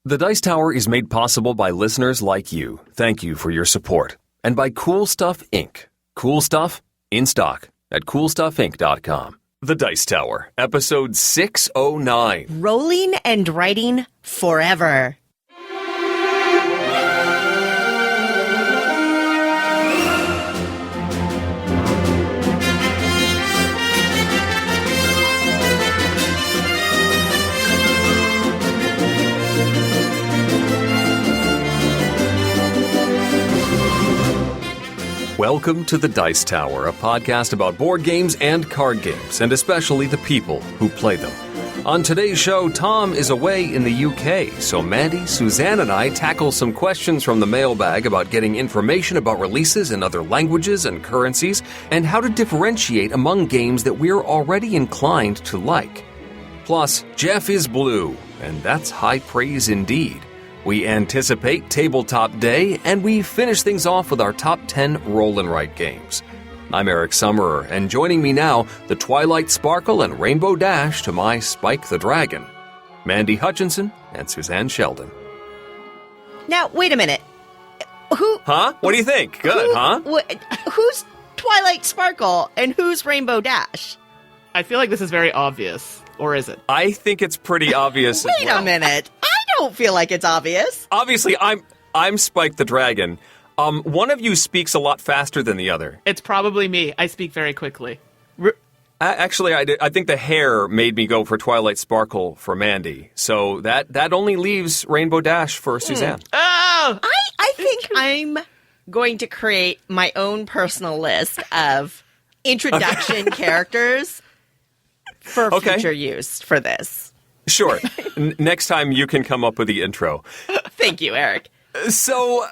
The Dice Tower is made possible by listeners like you. Thank you for your support. And by Cool Stuff Inc. Cool stuff in stock at coolstuffinc.com. The Dice Tower, episode 609. Rolling and writing forever. Welcome to The Dice Tower, a podcast about board games and card games, and especially the people who play them. On today's show, Tom is away in the UK, so Mandi, Suzanne, and I tackle some questions from the mailbag about getting information about releases in other languages and currencies, and how to differentiate among games that we're already inclined to like. Plus, Geoff is blue, and that's high praise indeed. We anticipate Tabletop Day, and we finish things off with our top 10 roll and write games. I'm Eric Summerer, and joining me now, the Twilight Sparkle and Rainbow Dash to my Spike the Dragon, Mandi Hutchinson and Suzanne Sheldon. Now, wait a minute. Who? Huh? What do you think? Good, huh? Who's Twilight Sparkle and who's Rainbow Dash? I feel like this is very obvious, or is it? I think it's pretty obvious. Wait a minute. I don't feel like it's obvious. Obviously, I'm Spike the Dragon. One of you speaks a lot faster than the other. It's probably me. I speak very quickly. Actually, I think the hair made me go for Twilight Sparkle for Mandi. So that only leaves Rainbow Dash for Suzanne. Oh! I think I'm going to create my own personal list of introduction characters for future use for this. Sure. Next time you can come up with the intro. Thank you, Eric. So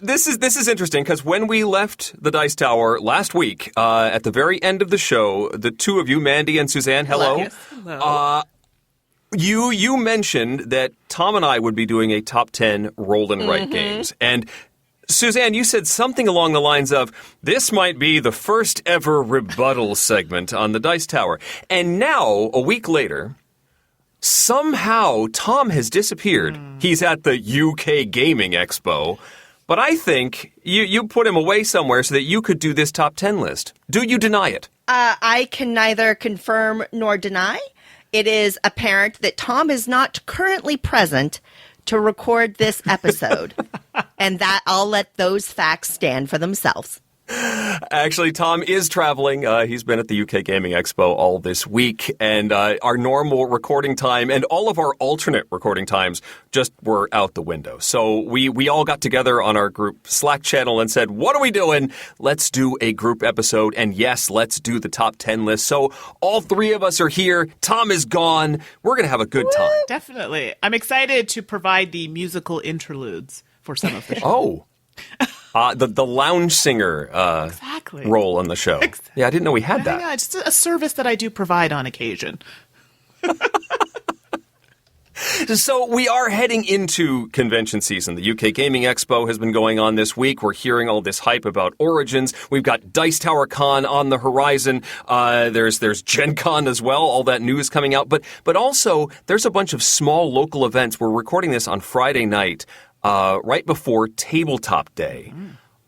this is interesting because when we left the Dice Tower last week, at the very end of the show, the two of you, Mandi and Suzanne, hello. Yes, hello. You mentioned that Tom and I would be doing a top 10 roll and write games, and Suzanne, you said something along the lines of, this might be the first ever rebuttal segment on the Dice Tower. And now, a week later, somehow Tom has disappeared. He's at the UK Gaming Expo. But I think you put him away somewhere so that you could do this top 10 list. Do you deny it? I can neither confirm nor deny. It is apparent that Tom is not currently present to record this episode. And that I'll let those facts stand for themselves. Actually, Tom is traveling. He's been at the UK Gaming Expo all this week, and our normal recording time and all of our alternate recording times just were out the window. So we all got together on our group Slack channel and said, what are we doing? Let's do a group episode, and yes, let's do the top 10 list. So all three of us are here. Tom is gone. We're going to have a good time. Definitely. I'm excited to provide the musical interludes for some of the show. The lounge singer Exactly. role on the show. Exactly. Yeah, I didn't know we had that. Yeah, it's a service that I do provide on occasion. So we are heading into convention season. The UK Gaming Expo has been going on this week. We're hearing all this hype about Origins. We've got Dice Tower Con on the horizon. There's Gen Con as well, all that news coming out. But also, there's a bunch of small local events. We're recording this on Friday night. Right before Tabletop Day.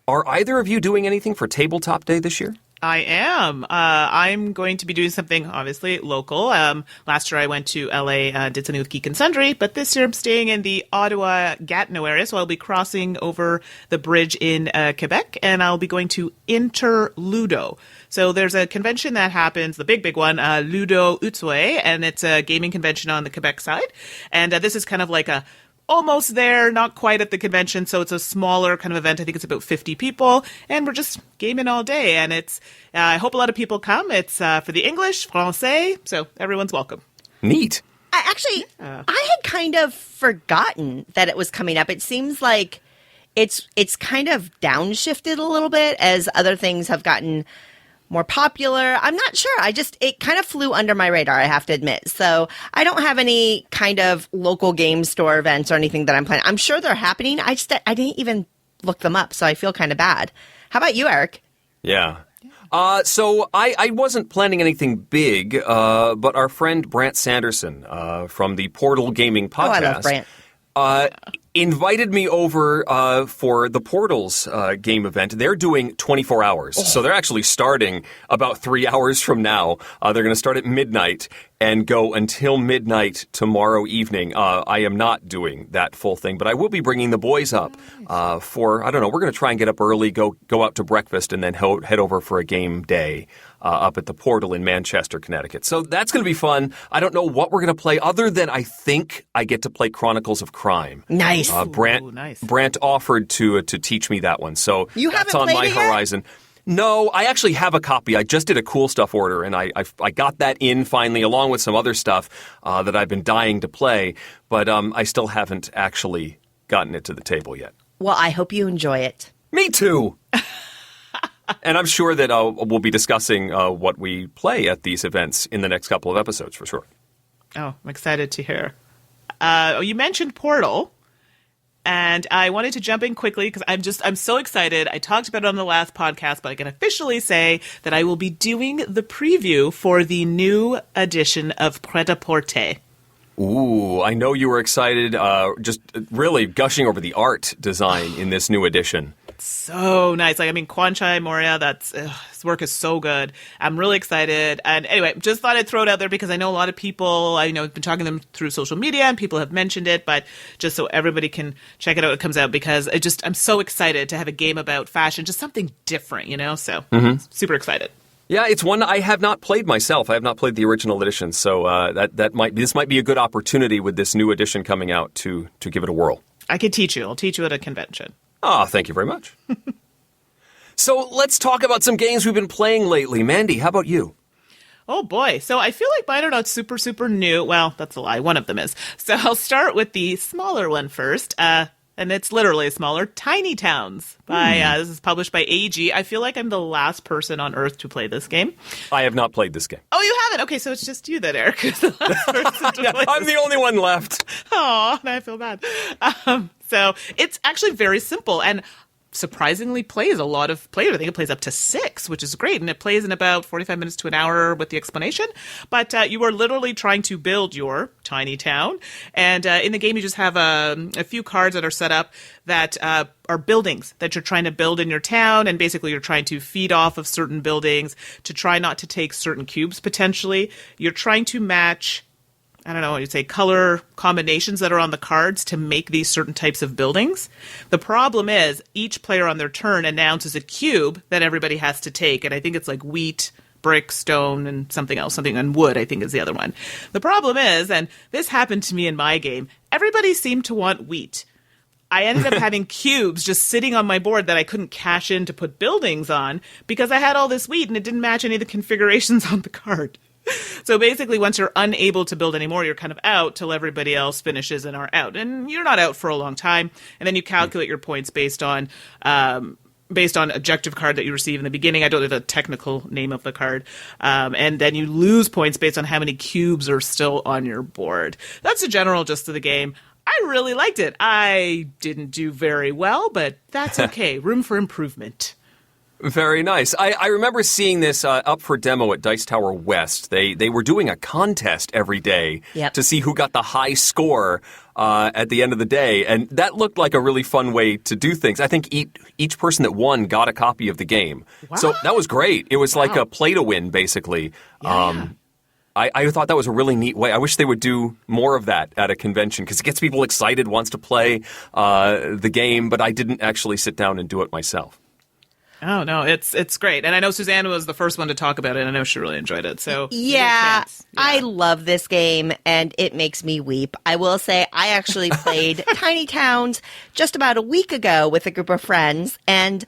Are either of you doing anything for Tabletop Day this year? I am. I'm going to be doing something, obviously, local. Last year I went to LA, did something with Geek and Sundry, but this year I'm staying in the Ottawa-Gatineau area, so I'll be crossing over the bridge in Quebec, and I'll be going to Interludo. So there's a convention that happens, the big one, Ludo Utsue, and it's a gaming convention on the Quebec side. And this is kind of like a almost there, not quite at the convention, so it's a smaller kind of event. I think it's about 50 people, and we're just gaming all day, and it's, I hope a lot of people come. It's for the English, Francais, so everyone's welcome. Neat. I had kind of forgotten that it was coming up. It seems like it's kind of downshifted a little bit as other things have gotten more popular. I'm not sure. It kind of flew under my radar, I have to admit. So I don't have any kind of local game store events or anything that I'm planning. I'm sure they're happening. I didn't even look them up, so I feel kind of bad. How about you, Eric? Yeah. So I wasn't planning anything big, but our friend Brant Sanderson from the Portal Gaming podcast. Oh, I love Brant. invited me over for the Portals game event. They're doing 24 hours. So they're actually starting about 3 hours from now. They're going to start at midnight and go until midnight tomorrow evening. I am not doing that full thing, but I will be bringing the boys up for, I don't know, we're going to try and get up early, go out to breakfast, and then head over for a game day up at the Portal in Manchester, Connecticut. So that's going to be fun. I don't know what we're going to play other than I think I get to play Chronicles of Crime. Nice. Brant offered to teach me that one. So you that's haven't on my played it yet? horizon. No, I actually have a copy. I just did a cool stuff order, and I got that in finally, along with some other stuff that I've been dying to play, but I still haven't actually gotten it to the table yet. Well, I hope you enjoy it. Me too! And I'm sure that we'll be discussing what we play at these events in the next couple of episodes, for sure. Oh, I'm excited to hear. You mentioned Portal. And I wanted to jump in quickly because I'm so excited. I talked about it on the last podcast, but I can officially say that I will be doing the preview for the new edition of Pret-a-Porter. Ooh, I know you were excited, just really gushing over the art design in this new edition. So nice. Kwanchai Moria, his work is so good. I'm really excited. And anyway, just thought I'd throw it out there because I know a lot of people, I've been talking to them through social media and people have mentioned it, but just so everybody can check it out, it comes out because I'm so excited to have a game about fashion, just something different, so super excited. Yeah, it's one I have not played myself. I have not played the original edition, so this might be a good opportunity with this new edition coming out to give it a whirl. I can teach you. I'll teach you at a convention. Oh, thank you very much. So let's talk about some games we've been playing lately. Mandy, how about you? Oh, boy. So I feel like mine are not super, super new. Well, that's a lie. One of them is. So I'll start with the smaller one first. And it's literally smaller. Tiny Towns. This is published by AEG. I feel like I'm the last person on Earth to play this game. I have not played this game. Oh, you haven't? Okay, so it's just you then, Eric. The last person to play I'm the only one left. Oh, I feel bad. So it's actually very simple and surprisingly plays a lot of players. I think it plays up to 6, which is great. And it plays in about 45 minutes to an hour with the explanation. But you are literally trying to build your tiny town. And in the game, you just have a few cards that are set up that are buildings that you're trying to build in your town. And basically, you're trying to feed off of certain buildings to try not to take certain cubes, potentially. You're trying to match, I don't know what you'd say, color combinations that are on the cards to make these certain types of buildings. The problem is each player on their turn announces a cube that everybody has to take. And I think it's like wheat, brick, stone, and something else. And wood, I think, is the other one. The problem is, and this happened to me in my game, everybody seemed to want wheat. I ended up having cubes just sitting on my board that I couldn't cash in to put buildings on because I had all this wheat and it didn't match any of the configurations on the card. So basically, once you're unable to build anymore, you're kind of out till everybody else finishes and are out. And you're not out for a long time. And then you calculate your points based on objective card that you receive in the beginning. I don't know the technical name of the card. And then you lose points based on how many cubes are still on your board. That's the general gist of the game. I really liked it. I didn't do very well, but that's okay. Room for improvement. Very nice. I remember seeing this up for demo at Dice Tower West. They were doing a contest every day to see who got the high score at the end of the day, and that looked like a really fun way to do things. I think each person that won got a copy of the game. Wow. So that was great. It was like a play to win, basically. Yeah. I thought that was a really neat way. I wish they would do more of that at a convention because it gets people excited, wants to play the game, but I didn't actually sit down and do it myself. Oh, no, it's great. And I know Suzanne was the first one to talk about it, and I know she really enjoyed it. So yeah, I love this game, and it makes me weep. I will say I actually played Tiny Towns just about a week ago with a group of friends, and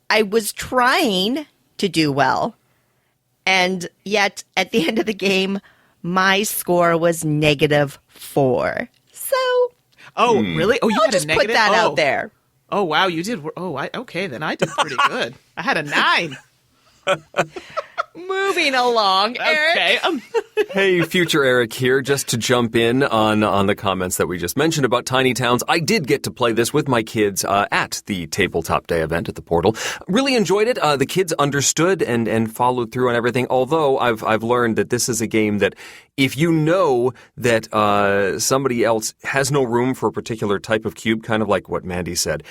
I was trying to do well. And yet, at the end of the game, my score was -4. So... Oh, really? Oh, you had a negative? I'll just put that out there. Oh, wow, you did. Oh, okay, then I did pretty good. I had a 9. Moving along, Eric. Okay. Hey, future Eric here, just to jump in on the comments that we just mentioned about tiny towns. I did get to play this with my kids at the Tabletop Day event at the Portal. Really enjoyed it. The kids understood and followed through on everything, although I've learned that this is a game that if you know that somebody else has no room for a particular type of cube, kind of like what Mandy said,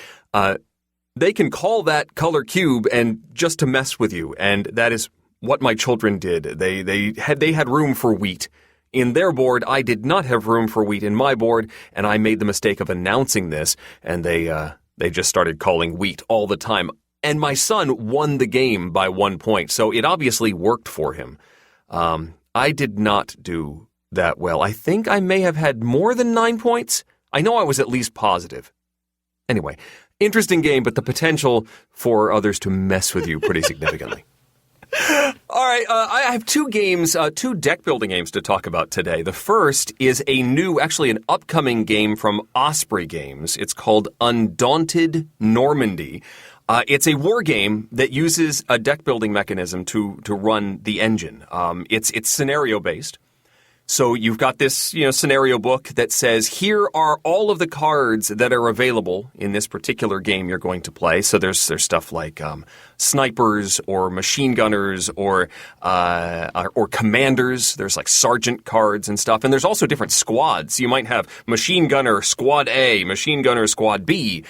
they can call that color cube and just to mess with you, and that is what my children did. They had room for wheat in their board. I did not have room for wheat in my board, and I made the mistake of announcing this, and they just started calling wheat all the time. And my son won the game by 1 point, so it obviously worked for him. I did not do that well. I think I may have had more than 9 points. I know I was at least positive. Anyway, interesting game, but the potential for others to mess with you pretty significantly. All right, I have two deck-building games to talk about today. The first is an upcoming game from Osprey Games. It's called Undaunted Normandy. It's a war game that uses a deck-building mechanism to run the engine. It's scenario-based. So you've got this, scenario book that says, here are all of the cards that are available in this particular game you're going to play. So there's stuff like snipers or machine gunners or commanders. There's like sergeant cards and stuff. And there's also different squads. You might have machine gunner squad A, machine gunner squad B.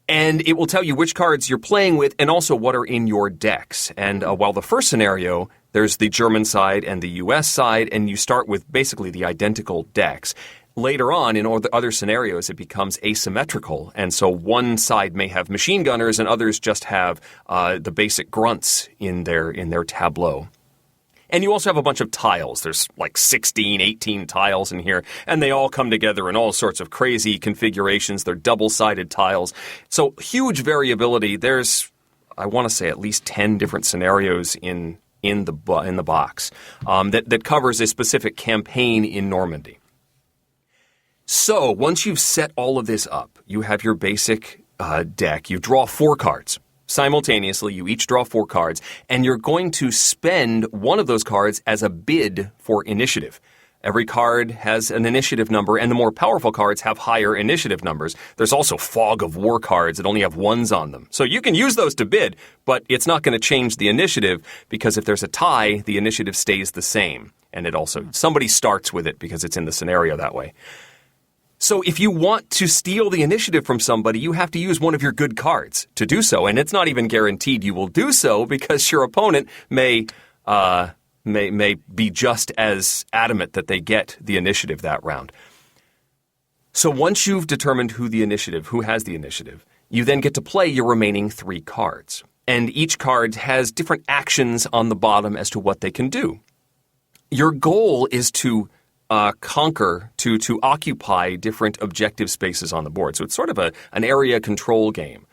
And it will tell you which cards you're playing with and also what are in your decks. And while the first scenario, there's the German side and the U.S. side, and you start with basically the identical decks. Later on, in all the other scenarios, it becomes asymmetrical. And so one side may have machine gunners and others just have the basic grunts in their tableau. And you also have a bunch of tiles. There's like 16, 18 tiles in here, and they all come together in all sorts of crazy configurations. They're double-sided tiles. So huge variability. There's, I want to say, at least 10 different scenarios in the box that covers a specific campaign in Normandy. So once you've set all of this up, you have your basic deck. You draw 4 cards. Simultaneously, you each draw 4 cards, and you're going to spend one of those cards as a bid for initiative. Every card has an initiative number, and the more powerful cards have higher initiative numbers. There's also fog of war cards that only have 1s on them. So you can use those to bid, but it's not going to change the initiative, because if there's a tie, the initiative stays the same. And it also, somebody starts with it because it's in the scenario that way. So if you want to steal the initiative from somebody, you have to use one of your good cards to do so. And it's not even guaranteed you will do so, because your opponent may be just as adamant that they get the initiative that round. So once you've determined who has the initiative, you then get to play your remaining 3 cards. And each card has different actions on the bottom as to what they can do. Your goal is to conquer, to occupy different objective spaces on the board. So it's sort of an area control game.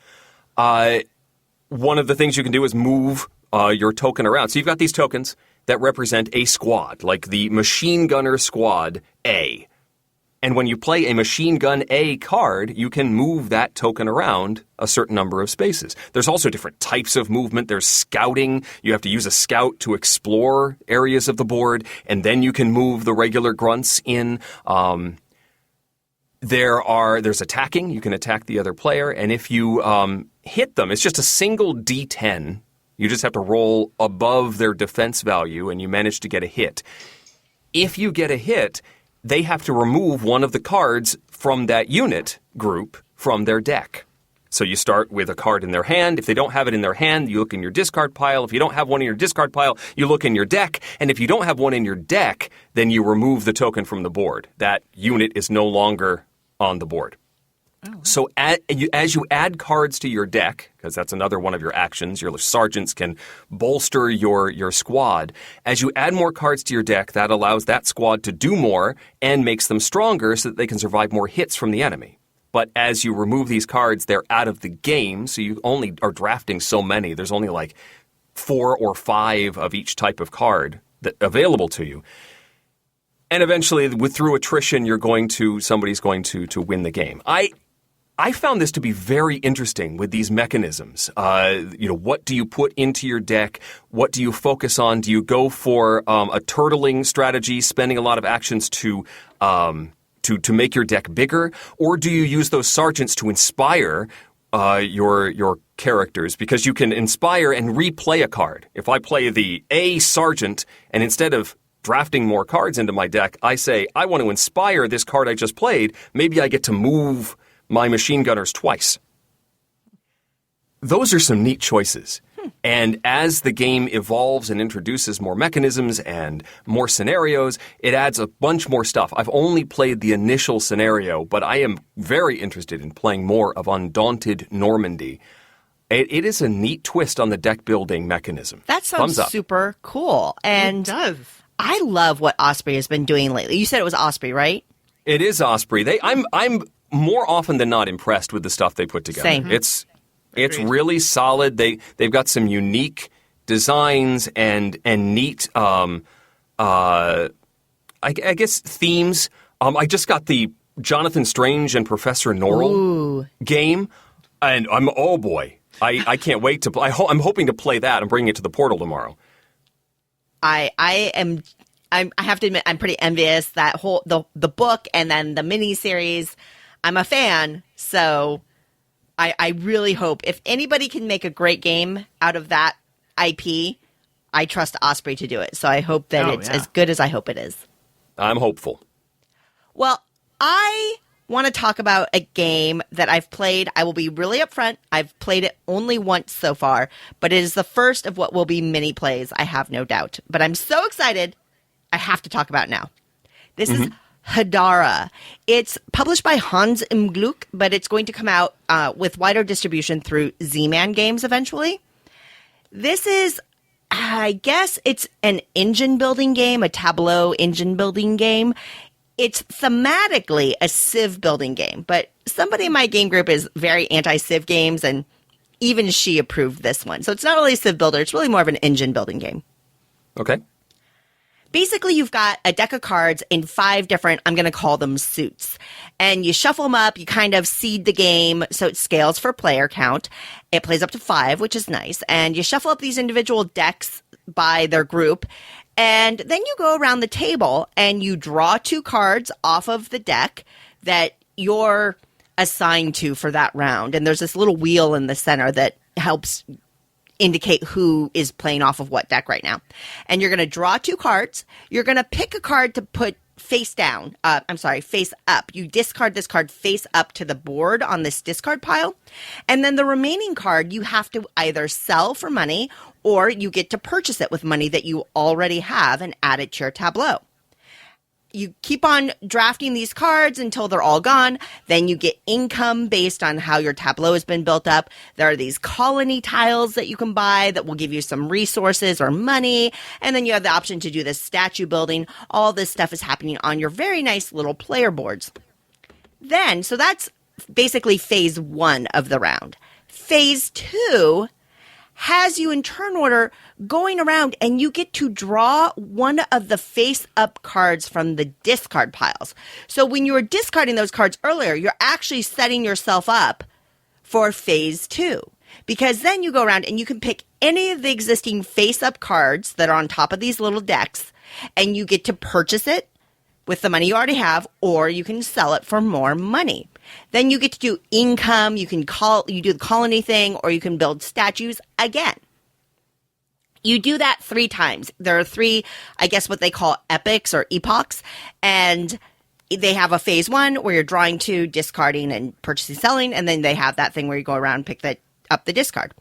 One of the things you can do is move your token around. So you've got these tokens that represent a squad, like the Machine Gunner Squad A. And when you play a Machine Gun A card, you can move that token around a certain number of spaces. There's also different types of movement. There's scouting. You have to use a scout to explore areas of the board, and then you can move the regular grunts in. There's attacking. You can attack the other player, and if you hit them, it's just a single D10. You just have to roll above their defense value, and you manage to get a hit. If you get a hit, they have to remove one of the cards from that unit group from their deck. So you start with a card in their hand. If they don't have it in their hand, you look in your discard pile. If you don't have one in your discard pile, you look in your deck. And if you don't have one in your deck, then you remove the token from the board. That unit is no longer on the board. Oh. So as you add cards to your deck, because that's another one of your actions, your sergeants can bolster your squad. As you add more cards to your deck, that allows that squad to do more and makes them stronger so that they can survive more hits from the enemy. But as you remove these cards, they're out of the game, so you only are drafting so many. There's only like 4 or 5 of each type of card available to you. And eventually, through attrition, somebody's going to win the game. I found this to be very interesting with these mechanisms. What do you put into your deck? What do you focus on? Do you go for a turtling strategy, spending a lot of actions to make your deck bigger, or do you use those sergeants to inspire your characters? Because you can inspire and replay a card. If I play the A sergeant, and instead of drafting more cards into my deck, I say, I want to inspire this card I just played. Maybe I get to move my machine gunners twice. Those are some neat choices. And as the game evolves and introduces more mechanisms and more scenarios, it adds a bunch more stuff. I've only played the initial scenario, but I am very interested in playing more of Undaunted Normandy. It is a neat twist on the deck building mechanism. That sounds super cool. And It does. I love what Osprey has been doing lately. You said it was Osprey, right? It is Osprey. I'm more often than not impressed with the stuff they put together. Same. It's really solid. They've got some unique designs and neat I guess themes. I just got the Jonathan Strange and Professor Norrell game, and oh boy, I can't wait to play. I'm hoping to play that and bring it to the portal tomorrow. I have to admit, I'm pretty envious that whole the book and then the mini series. I'm a fan, so I really hope if anybody can make a great game out of that IP, I trust Osprey to do it. So I hope that it's as good as I hope it is. I'm hopeful. Well, I want to talk about a game that I've played. I will be really upfront. I've played it only once so far, but it is the first of what will be mini plays, I have no doubt. But I'm so excited, I have to talk about it now. This is Hadara. It's published by Hans im Glück, but it's going to come out with wider distribution through Z-Man Games eventually. This is, I guess it's an engine building game, a tableau engine building game. It's thematically a Civ building game, but somebody in my game group is very anti-Civ games, and even she approved this one. So it's not really a Civ builder, it's really more of an engine building game. Okay. Basically, you've got a deck of cards in 5 different, I'm going to call them suits. And you shuffle them up, you kind of seed the game so it scales for player count. It plays up to 5, which is nice. And you shuffle up these individual decks by their group. And then you go around the table and you draw 2 cards off of the deck that you're assigned to for that round. And there's this little wheel in the center that helps indicate who is playing off of what deck right now. And you're going to draw 2 cards. You're going to pick a card to put face up. You discard this card face up to the board on this discard pile. And then the remaining card you have to either sell for money or you get to purchase it with money that you already have and add it to your tableau. You keep on drafting these cards until they're all gone. Then you get income based on how your tableau has been built up. There are these colony tiles that you can buy that will give you some resources or money. And then you have the option to do this statue building. All this stuff is happening on your very nice little player boards. Then, so that's basically phase 1 of the round. Phase 2 has you in turn order going around, and you get to draw one of the face-up cards from the discard piles. So when you were discarding those cards earlier, you're actually setting yourself up for phase 2. Because then you go around and you can pick any of the existing face-up cards that are on top of these little decks, and you get to purchase it with the money you already have, or you can sell it for more money. Then you get to do income, you do the colony thing, or you can build statues again. You do that 3 times. There are 3, I guess what they call epics or epochs, and they have a phase 1 where you're drawing 2, discarding and purchasing, selling, and then they have that thing where you go around and pick up the discard.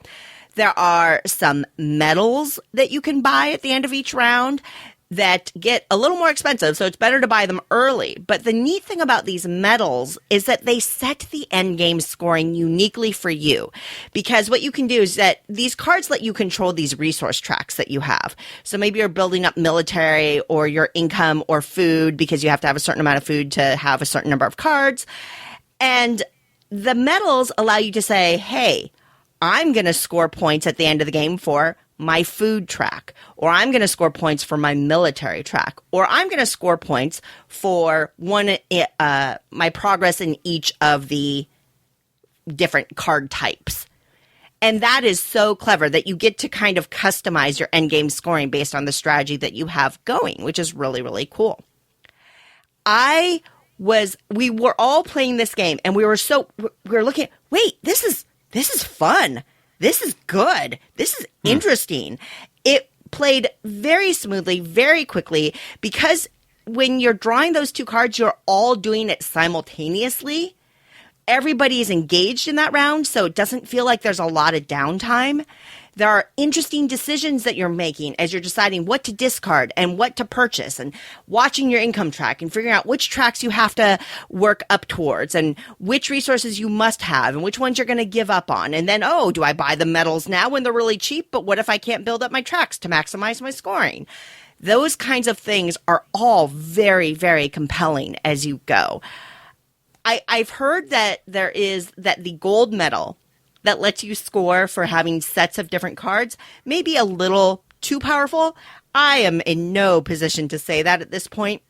There are some medals that you can buy at the end of each round that get a little more expensive, so it's better to buy them early. But the neat thing about these medals is that they set the end game scoring uniquely for you. Because what you can do is that these cards let you control these resource tracks that you have. So maybe you're building up military or your income or food because you have to have a certain amount of food to have a certain number of cards. And the medals allow you to say, hey, I'm going to score points at the end of the game for my food track, or I'm going to score points for my military track, or I'm going to score points for my progress in each of the different card types. And that is so clever that you get to kind of customize your endgame scoring based on the strategy that you have going, which is really, really cool. We were all playing this game and we were looking at, wait, this is fun. This is good. This is interesting. It played very smoothly, very quickly, because when you're drawing those two cards, you're all doing it simultaneously. Everybody is engaged in that round, so it doesn't feel like there's a lot of downtime. There are interesting decisions that you're making as you're deciding what to discard and what to purchase, and watching your income track and figuring out which tracks you have to work up towards and which resources you must have and which ones you're going to give up on. And then, oh, do I buy the metals now when they're really cheap? But what if I can't build up my tracks to maximize my scoring? Those kinds of things are all very, very compelling as you go. I've heard that the gold medal that lets you score for having sets of different cards may be a little too powerful. I am in no position to say that at this point.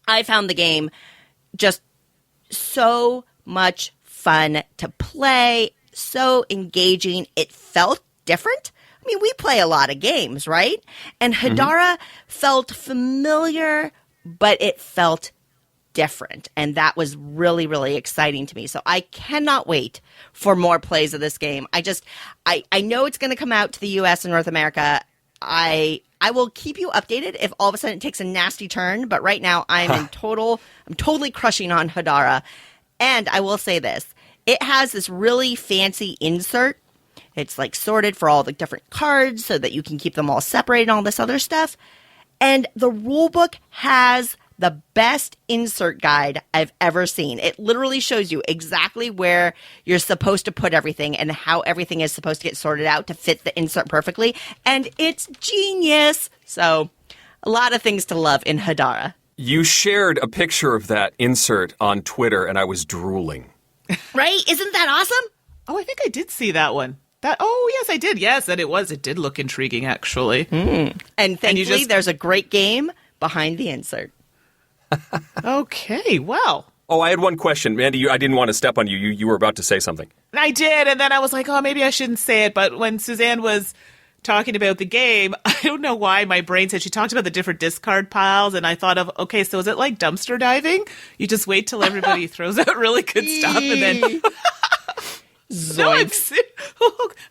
I found the game just so much fun to play, so engaging. It felt different. I mean, we play a lot of games, right? And Hadara felt familiar, but it felt different. And that was really, really exciting to me. So I cannot wait for more plays of this game. I know it's going to come out to the US and North America. I will keep you updated if all of a sudden it takes a nasty turn. But right now I'm totally crushing on Hadara. And I will say this. It has this really fancy insert. It's like sorted for all the different cards so that you can keep them all separated and all this other stuff. And the rule book has the best insert guide I've ever seen. It literally shows you exactly where you're supposed to put everything and how everything is supposed to get sorted out to fit the insert perfectly. And it's genius. So a lot of things to love in Hadara. You shared a picture of that insert on Twitter and I was drooling. Right? Isn't that awesome? Oh, I think I did see that one. Yes, I did. Yes, and it did look intriguing, actually. And thankfully, there's a great game behind the insert. Okay, well. Oh, I had one question. Mandy, I didn't want to step on you. You were about to say something. I did, and then I was like, oh, maybe I shouldn't say it. But when Suzanne was talking about the game, I don't know why my brain said she talked about the different discard piles, and I thought of, okay, so is it like dumpster diving? You just wait till everybody throws out really good stuff, and then... No, I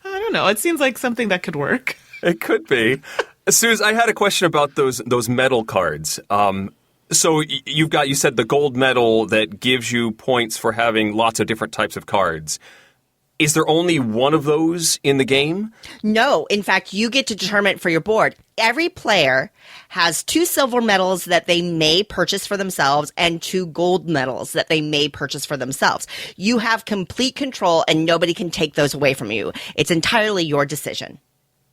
don't know. It seems like something that could work. It could be. Suze, I had a question about those medal cards. So you said the gold medal that gives you points for having lots of different types of cards. Is there only one of those in the game? No. In fact, you get to determine it for your board. Every player has 2 silver medals that they may purchase for themselves and 2 gold medals that they may purchase for themselves. You have complete control and nobody can take those away from you. It's entirely your decision.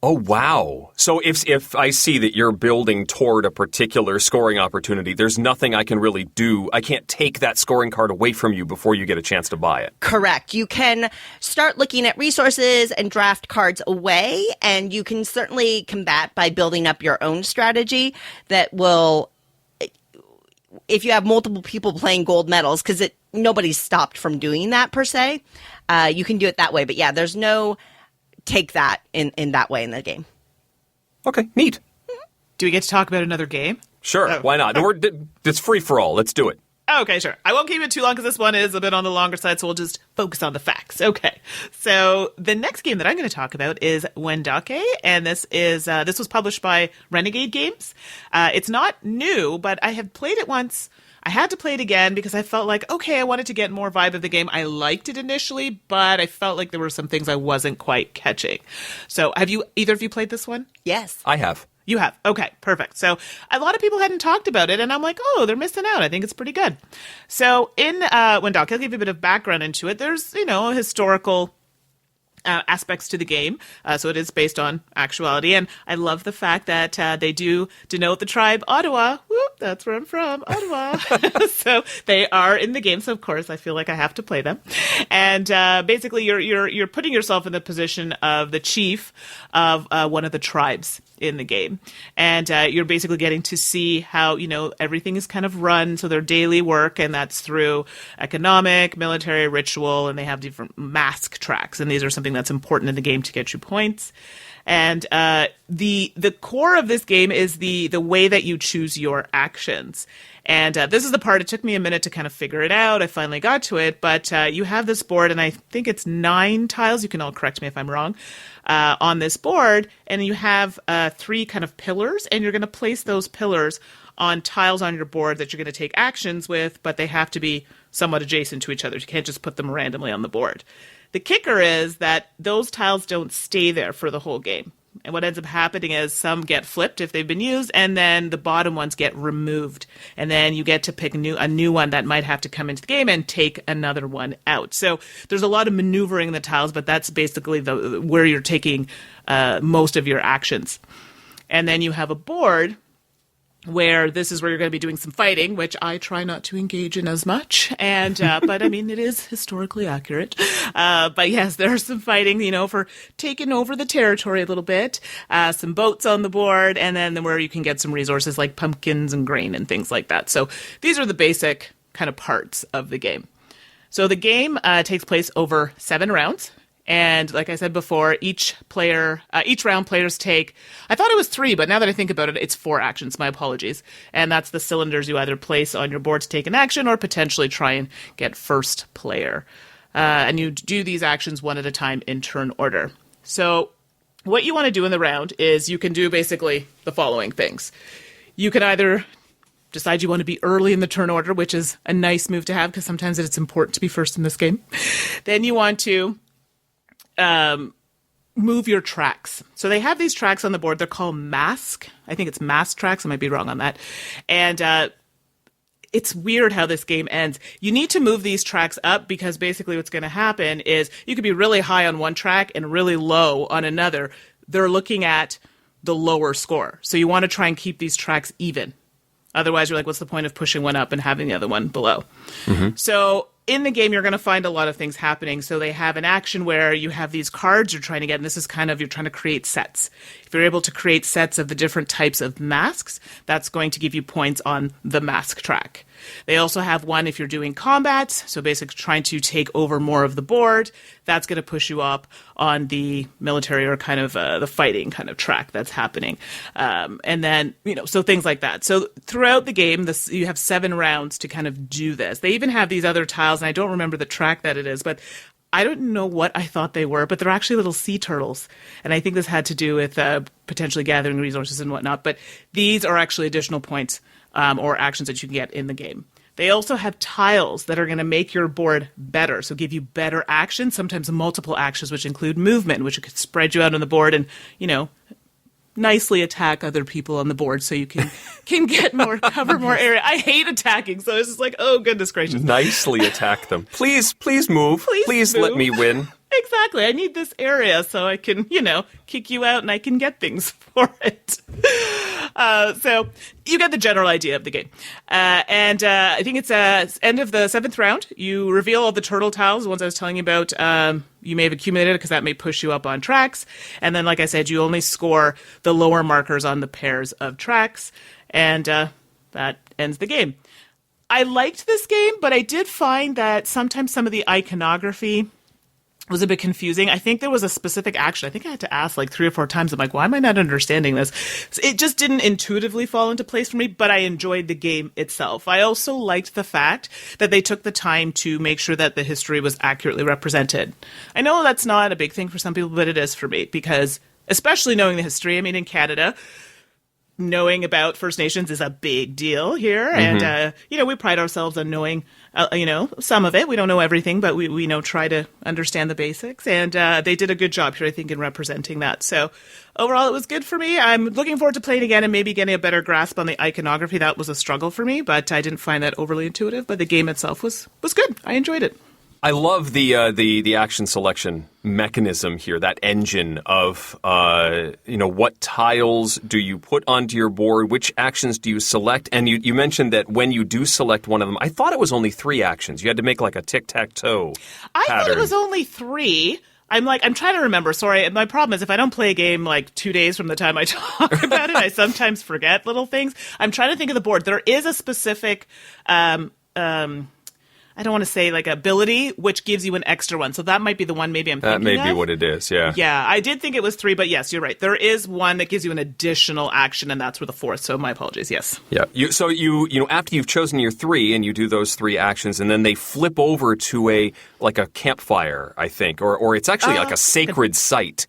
Oh, wow. So if I see that you're building toward a particular scoring opportunity, there's nothing I can really do. I can't take that scoring card away from you before you get a chance to buy it. Correct. You can start looking at resources and draft cards away, and you can certainly combat by building up your own strategy that will, if you have multiple people playing gold medals, because nobody's stopped from doing that per se, you can do it that way. But yeah, there's no... take that in that way in the game. Okay, neat. Do we get to talk about another game? Sure, why not? It's free for all. Let's do it. Okay, sure. I won't keep it too long because this one is a bit on the longer side, so we'll just focus on the facts. Okay. So the next game that I'm going to talk about is Wendake, and this was published by Renegade Games. It's not new, but I have played it once. I had to play it again because I felt like, okay, I wanted to get more vibe of the game. I liked it initially, but I felt like there were some things I wasn't quite catching. So have either of you played this one? Yes. I have. You have? Okay, perfect. So a lot of people hadn't talked about it, and I'm like, oh, they're missing out. I think it's pretty good. So in Wendake, I'll give you a bit of background into it. There's, a historical aspects to the game. So it is based on actuality. And I love the fact that they do denote the tribe Ottawa. Whoop, that's where I'm from, Ottawa. So they are in the game. So of course I feel like I have to play them. And basically you're putting yourself in the position of the chief of one of the tribes in the game. And you're basically getting to see how, everything is kind of run. So their daily work, and that's through economic, military, ritual, and they have different mask tracks. And these are something that's important in the game to get you points. And the core of this game is the way that you choose your actions. And this is the part, it took me a minute to kind of figure it out. I finally got to it, but you have this board, and I think it's 9 tiles. You can all correct me if I'm wrong. On this board, and you have 3 kind of pillars, and you're going to place those pillars on tiles on your board that you're going to take actions with, but they have to be somewhat adjacent to each other. You can't just put them randomly on the board. The kicker is that those tiles don't stay there for the whole game. And what ends up happening is some get flipped if they've been used, and then the bottom ones get removed. And then you get to pick a new one that might have to come into the game and take another one out. So there's a lot of maneuvering in the tiles, but that's basically where you're taking most of your actions. And then you have a board where this is where you're going to be doing some fighting, which I try not to engage in as much. And, but I mean, it is historically accurate. But yes, there's some fighting, for taking over the territory a little bit, some boats on the board, and then where you can get some resources like pumpkins and grain and things like that. So these are the basic kind of parts of the game. So the game takes place over 7 rounds. And like I said before, each round players take, I thought it was 3, but now that I think about it, it's 4 actions. My apologies. And that's the cylinders you either place on your board to take an action or potentially try and get first player. And you do these actions one at a time in turn order. So what you want to do in the round is you can do basically the following things. You can either decide you want to be early in the turn order, which is a nice move to have because sometimes it's important to be first in this game. Then you want to move your tracks. So they have these tracks on the board. They're called mask. I think it's mask tracks. I might be wrong on that. And it's weird how this game ends. You need to move these tracks up because basically what's going to happen is you could be really high on one track and really low on another. They're looking at the lower score. So you want to try and keep these tracks even. Otherwise, you're like, what's the point of pushing one up and having the other one below? Mm-hmm. So in the game, you're going to find a lot of things happening. So they have an action where you have these cards you're trying to get, and this is kind of, you're trying to create sets. If you're able to create sets of the different types of masks, that's going to give you points on the mask track. They also have one if you're doing combat, so basically trying to take over more of the board. That's going to push you up on the military or kind of the fighting kind of track that's happening. And then, so things like that. So throughout the game, you have 7 rounds to kind of do this. They even have these other tiles, and I don't remember the track that it is, but I don't know what I thought they were, but they're actually little sea turtles. And I think this had to do with potentially gathering resources and whatnot. But these are actually additional points or actions that you can get in the game. They also have tiles that are going to make your board better, so give you better actions, sometimes multiple actions, which include movement, which could spread you out on the board and, nicely attack other people on the board so you can get more, cover more area. I hate attacking, so it's just like, oh, goodness gracious. Nicely attack them. Please move. Please move. Let me win. Exactly. I need this area so I can, kick you out and I can get things for it. So you get the general idea of the game. And I think it's end of the 7th round. You reveal all the turtle tiles, the ones I was telling you about. You may have accumulated because that may push you up on tracks. And then, like I said, you only score the lower markers on the pairs of tracks. And that ends the game. I liked this game, but I did find that sometimes some of the iconography was a bit confusing. I think there was a specific action. I think I had to ask like 3 or 4 times. I'm like, why am I not understanding this? So it just didn't intuitively fall into place for me, but I enjoyed the game itself. I also liked the fact that they took the time to make sure that the history was accurately represented. I know that's not a big thing for some people, but it is for me because, especially knowing the history, in Canada, knowing about First Nations is a big deal here. Mm-hmm. And, we pride ourselves on knowing, some of it. We don't know everything, but we try to understand the basics. And they did a good job here, I think, in representing that. So overall, it was good for me. I'm looking forward to playing again and maybe getting a better grasp on the iconography. That was a struggle for me, but I didn't find that overly intuitive. But the game itself was good. I enjoyed it. I love the action selection mechanism here, that engine of what tiles do you put onto your board, which actions do you select, and you mentioned that when you do select one of them, I thought it was only 3 actions. You had to make like a tic-tac-toe I pattern. thought it was only 3. I'm trying to remember. Sorry, my problem is if I don't play a game like 2 days from the time I talk about it, I sometimes forget little things. I'm trying to think of the board. There is a specific I don't want to say like ability, which gives you an extra one. So that might be the one maybe I'm thinking of. That may be what it is, yeah. Yeah, I did think it was 3, but yes, you're right. There is one that gives you an additional action, and that's where the 4th. So my apologies, yes. Yeah. So after you've chosen your 3 and you do those 3 actions, and then they flip over to a campfire, I think, or it's actually like a sacred site.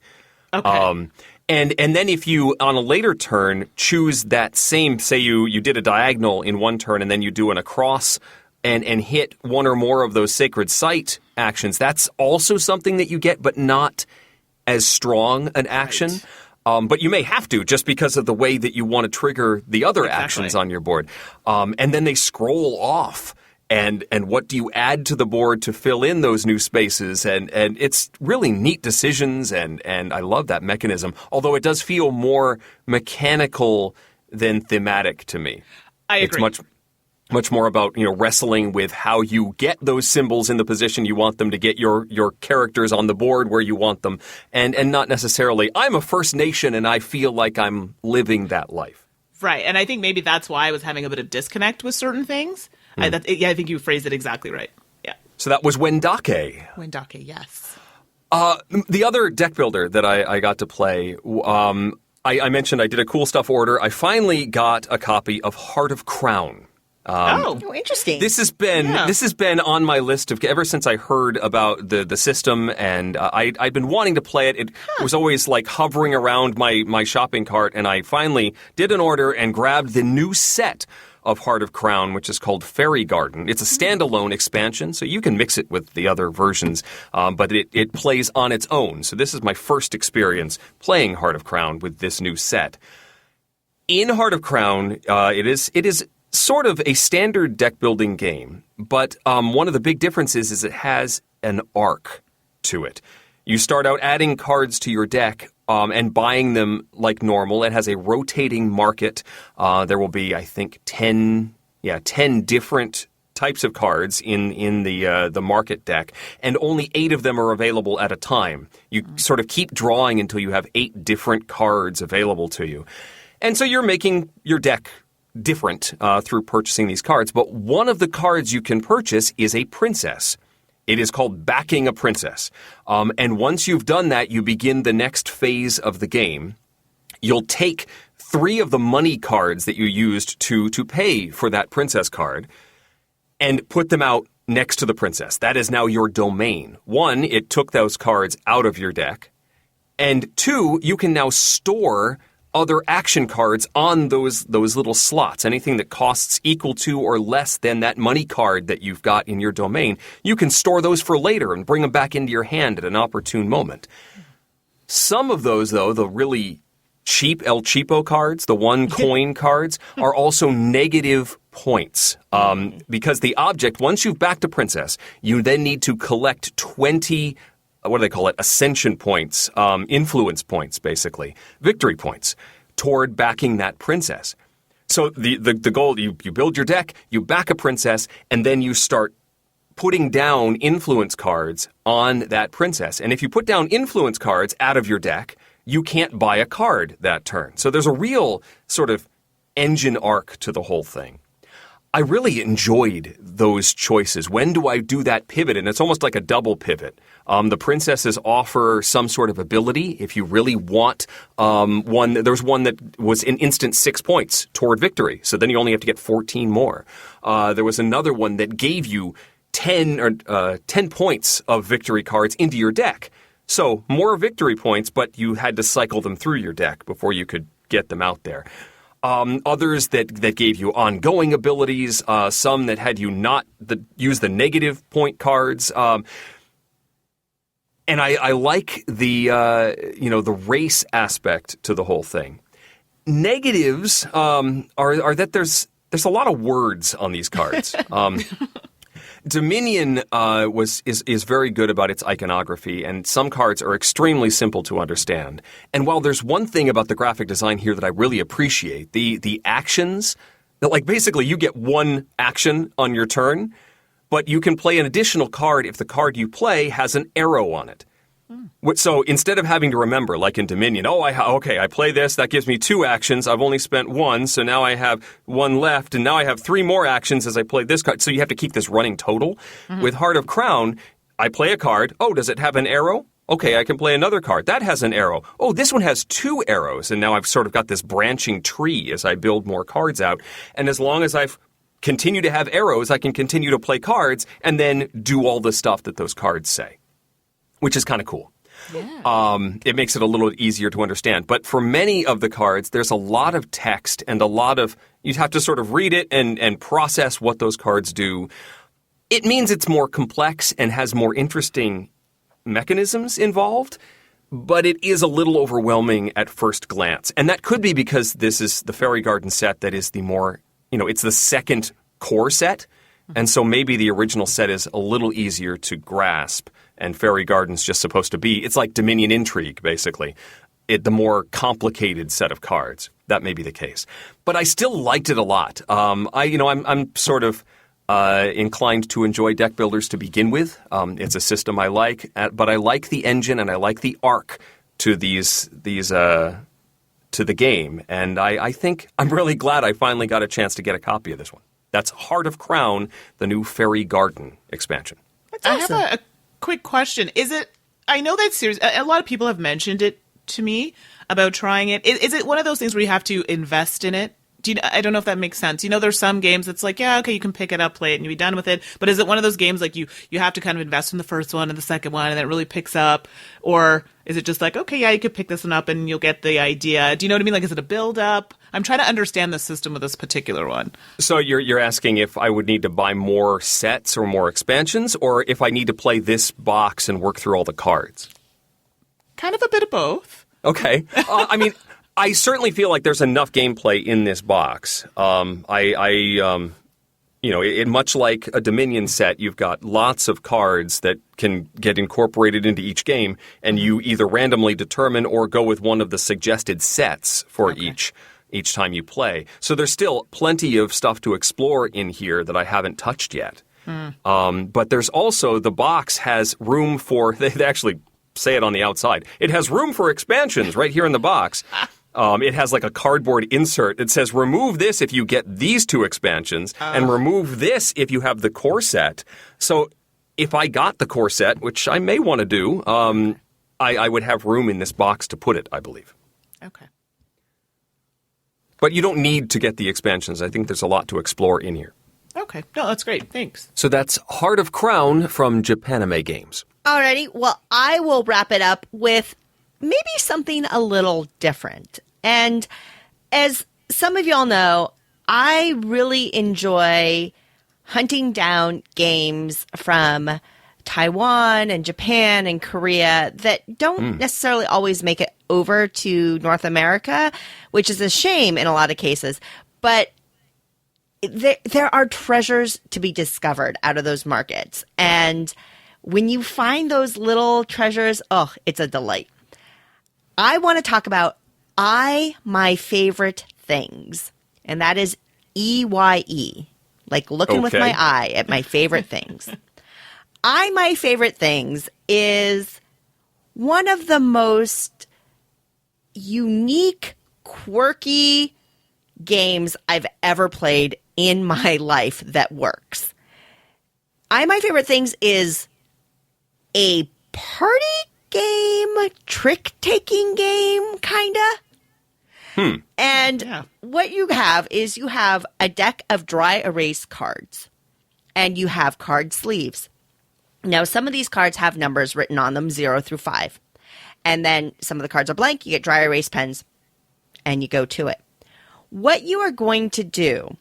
Okay. And then if you, on a later turn, choose that same, say you did a diagonal in one turn, and then you do an across and hit one or more of those sacred site actions, that's also something that you get, but not as strong an action. Right. But you may have to, just because of the way that you want to trigger the other actions on your board. And then they scroll off. And what do you add to the board to fill in those new spaces? And it's really neat decisions, and I love that mechanism, although it does feel more mechanical than thematic to me. I agree. It's much more about, wrestling with how you get those symbols in the position you want them to get your characters on the board where you want them, and not necessarily, I'm a First Nation and I feel like I'm living that life. Right, and I think maybe that's why I was having a bit of disconnect with certain things. I think you phrased it exactly right. Yeah. So that was Wendake. Wendake, yes. The other deck builder that I got to play, I mentioned I did a cool stuff order. I finally got a copy of Heart of Crown. Interesting. This has been on my list of ever since I heard about the system, and I'd been wanting to play it. It was always like hovering around my shopping cart, and I finally did an order and grabbed the new set of Heart of Crown, which is called Fairy Garden. It's a standalone expansion, so you can mix it with the other versions, but it plays on its own. So this is my first experience playing Heart of Crown with this new set. In Heart of Crown, it is sort of a standard deck building game, but one of the big differences is it has an arc to it. You start out adding cards to your deck and buying them like normal. It has a rotating market. There will be, I think, 10 different types of cards in the market deck, and only 8 of them are available at a time. You sort of keep drawing until you have 8 different cards available to you. And so you're making your deck different through purchasing these cards, but one of the cards you can purchase is a princess. It is called Backing a Princess. And once you've done that, you begin the next phase of the game. You'll take 3 of the money cards that you used to pay for that princess card and put them out next to the princess. That is now your domain. 1, it took those cards out of your deck. And 2, you can now store other action cards on those little slots. Anything that costs equal to or less than that money card that you've got in your domain, you can store those for later and bring them back into your hand at an opportune moment. Some of those, though, the really cheap El Cheapo cards, the 1 coin cards, are also negative points. Because the object, once you've backed a princess, you then need to collect 20 what do they call it? Ascension points, influence points, basically, victory points toward backing that princess. So the goal, you build your deck, you back a princess, and then you start putting down influence cards on that princess. And if you put down influence cards out of your deck, you can't buy a card that turn. So there's a real sort of engine arc to the whole thing. I really enjoyed those choices. When do I do that pivot? And it's almost like a double pivot. The princesses offer some sort of ability. If you really want one, there's one that was an instant 6 points toward victory. So then you only have to get 14 more. There was another one that gave you 10 points of victory cards into your deck. So more victory points, but you had to cycle them through your deck before you could get them out there. Others that gave you ongoing abilities, some that had you not use the negative point cards. And I like the race aspect to the whole thing. Negatives are that there's a lot of words on these cards. Dominion is very good about its iconography, and some cards are extremely simple to understand. And while there's one thing about the graphic design here that I really appreciate, the actions, that like basically you get one action on your turn, but you can play an additional card if the card you play has an arrow on it. So instead of having to remember, like in Dominion, I play this, that gives me 2 actions, I've only spent 1, so now I have 1 left, and now I have 3 more actions as I play this card. So you have to keep this running total. With Heart of Crown, I play a card. Oh, does it have an arrow? Okay, I can play another card. That has an arrow. Oh, this one has 2 arrows, and now I've sort of got this branching tree as I build more cards out. And as long as I've continue to have arrows, I can continue to play cards and then do all the stuff that those cards say, which is kind of cool. Yeah. It makes it a little easier to understand. But for many of the cards, there's a lot of text and a lot of, you'd have to sort of read it and process what those cards do. It means it's more complex and has more interesting mechanisms involved, but it is a little overwhelming at first glance. And that could be because this is the Fairy Garden set that is the more, it's the second core set. And so maybe the original set is a little easier to grasp, and Fairy Garden's just supposed to be, it's like Dominion Intrigue, basically. The more complicated set of cards. That may be the case. But I still liked it a lot. I'm sort of inclined to enjoy deck builders to begin with. It's a system I like, but I like the engine and I like the arc to to the game. And I think I'm really glad I finally got a chance to get a copy of this one. That's Heart of Crown, the new Fairy Garden expansion. That's awesome. I have a quick question. I know that series, a lot of people have mentioned it to me about trying it. Is it one of those things where you have to invest in it? I don't know if that makes sense. There's some games that's like, yeah, okay, you can pick it up, play it, and you'll be done with it. But is it one of those games like you have to kind of invest in the first one and the second one, and then it really picks up? Or is it just like, okay, yeah, you could pick this one up and you'll get the idea? Do you know what I mean? Like, is it a build-up? I'm trying to understand the system of this particular one. So you're asking if I would need to buy more sets or more expansions, or if I need to play this box and work through all the cards? Kind of a bit of both. Okay. I certainly feel like there's enough gameplay in this box. Much like a Dominion set, you've got lots of cards that can get incorporated into each game, and you either randomly determine or go with one of the suggested sets for each time you play. So there's still plenty of stuff to explore in here that I haven't touched yet. But there's also, the box has room for, they actually say it on the outside, it has room for expansions right here in the box. It has like a cardboard insert. It says, remove this if you get these 2 expansions, and remove this if you have the core set. So if I got the core set, which I may want to do, I would have room in this box to put it, I believe. Okay. But you don't need to get the expansions. I think there's a lot to explore in here. Okay. No, that's great. Thanks. So that's Heart of Crown from Japanime Games. Alrighty. Well, I will wrap it up with maybe something a little different. And as some of y'all know, I really enjoy hunting down games from Taiwan and Japan and Korea that don't necessarily always make it over to North America, which is a shame in a lot of cases. But there are treasures to be discovered out of those markets. And when you find those little treasures, it's a delight. I want to talk about my favorite things, and that is EYE, like looking with my eye at my favorite things. My favorite things is one of the most unique, quirky games I've ever played in my life that works. My favorite things is a party game, trick-taking game, kinda. And what you have is you have a deck of dry erase cards, and you have card sleeves. Now, some of these cards have numbers written on them, 0 through 5. And then some of the cards are blank. You get dry erase pens, and you go to it. What you are going to do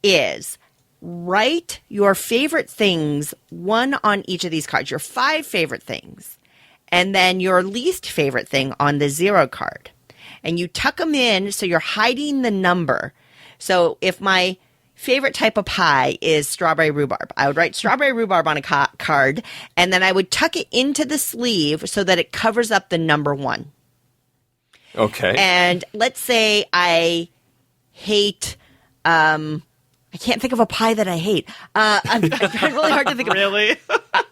is write your favorite things, one on each of these cards, your 5 favorite things, and then your least favorite thing on the 0 card. And you tuck them in so you're hiding the number. So if my favorite type of pie is strawberry rhubarb. I would write strawberry rhubarb on a card, and then I would tuck it into the sleeve so that it covers up the number 1. Okay. And let's say I hate, I can't think of a pie that I hate. I'm trying really hard to think of. Really?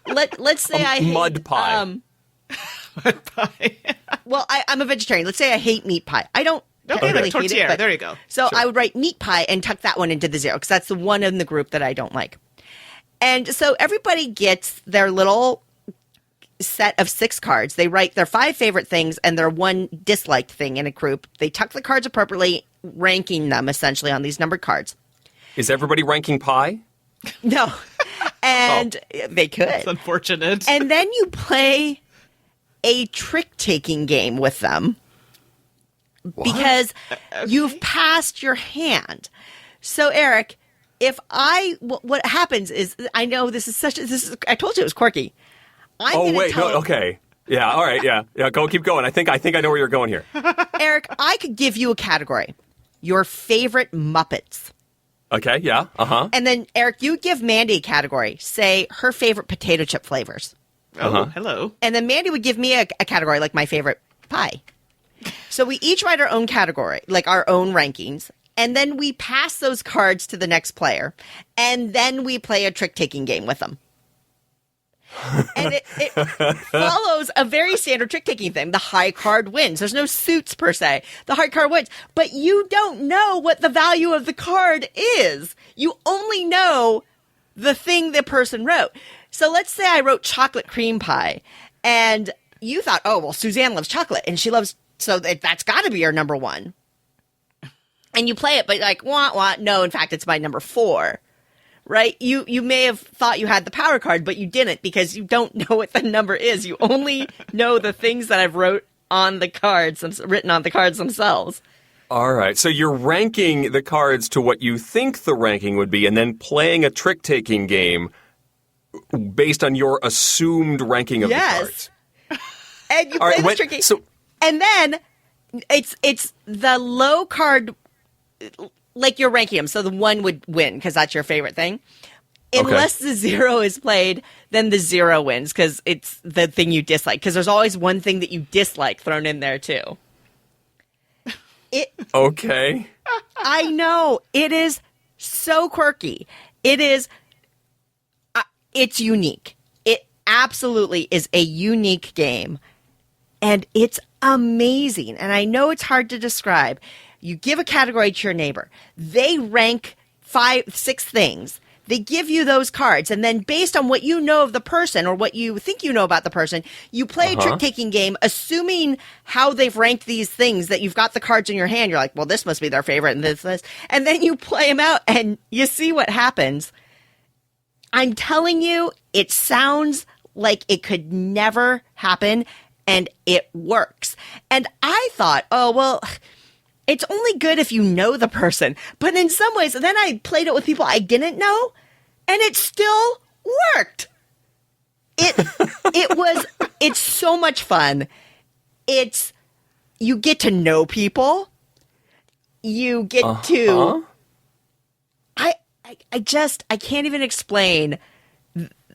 Let's say I hate mud pie. Mud pie. Well, I'm a vegetarian. Let's say I hate meat pie. I don't Okay, really tortilla. hate it. But, there you go. So I would write meat pie and tuck that one into the 0 because that's the one in the group that I don't like. And so everybody gets their little set of 6 cards. They write their 5 favorite things and their 1 disliked thing in a group. They tuck the cards appropriately, ranking them essentially on these numbered cards. Is everybody ranking pie? No. And they could. That's unfortunate. And then you play a trick-taking game with them. Because you've passed your hand. So, Eric, what happens is, I know this is, I told you it was quirky. Okay. Yeah, all right, yeah. Keep going. I think I know where you're going here. Eric, I could give you a category. Your favorite Muppets. Okay, yeah, uh-huh. And then, Eric, you give Mandy a category. Say, her favorite potato chip flavors. Oh, hello. And then Mandy would give me a category, like my favorite pie. So we each write our own category, like our own rankings, and then we pass those cards to the next player, and then we play a trick-taking game with them. And it follows a very standard trick-taking thing. The high card wins. There's no suits, per se. The high card wins. But you don't know what the value of the card is. You only know the thing the person wrote. So let's say I wrote chocolate cream pie, and you thought, oh, well, Suzanne loves chocolate, and she loves... So that's got to be your number 1. And you play it, but like, wah. No, in fact, it's my number 4. Right? You may have thought you had the power card, but you didn't because you don't know what the number is. You only know the things that I've written on the cards themselves. All right. So you're ranking the cards to what you think the ranking would be and then playing a trick-taking game based on your assumed ranking of the cards. And you play this tricky. And then it's the low card, like you're ranking them. So the 1 would win because that's your favorite thing. Unless the 0 is played, then the 0 wins because it's the thing you dislike. Because there's always one thing that you dislike thrown in there too. Okay. I know. It is so quirky. It's unique. It absolutely is a unique game. And it's amazing. And I know it's hard to describe. You give a category to your neighbor. They rank 5, 6 things. They give you those cards. And then based on what you know of the person or what you think you know about the person, you play a trick-taking game, assuming how they've ranked these things that you've got the cards in your hand. You're like, well, this must be their favorite and this. And then you play them out and you see what happens. I'm telling you, it sounds like it could never happen. And it works. And I thought, oh, well, it's only good if you know the person. But in some ways, then I played it with people I didn't know, and it still worked. It's so much fun. You get to know people. You get to, I can't even explain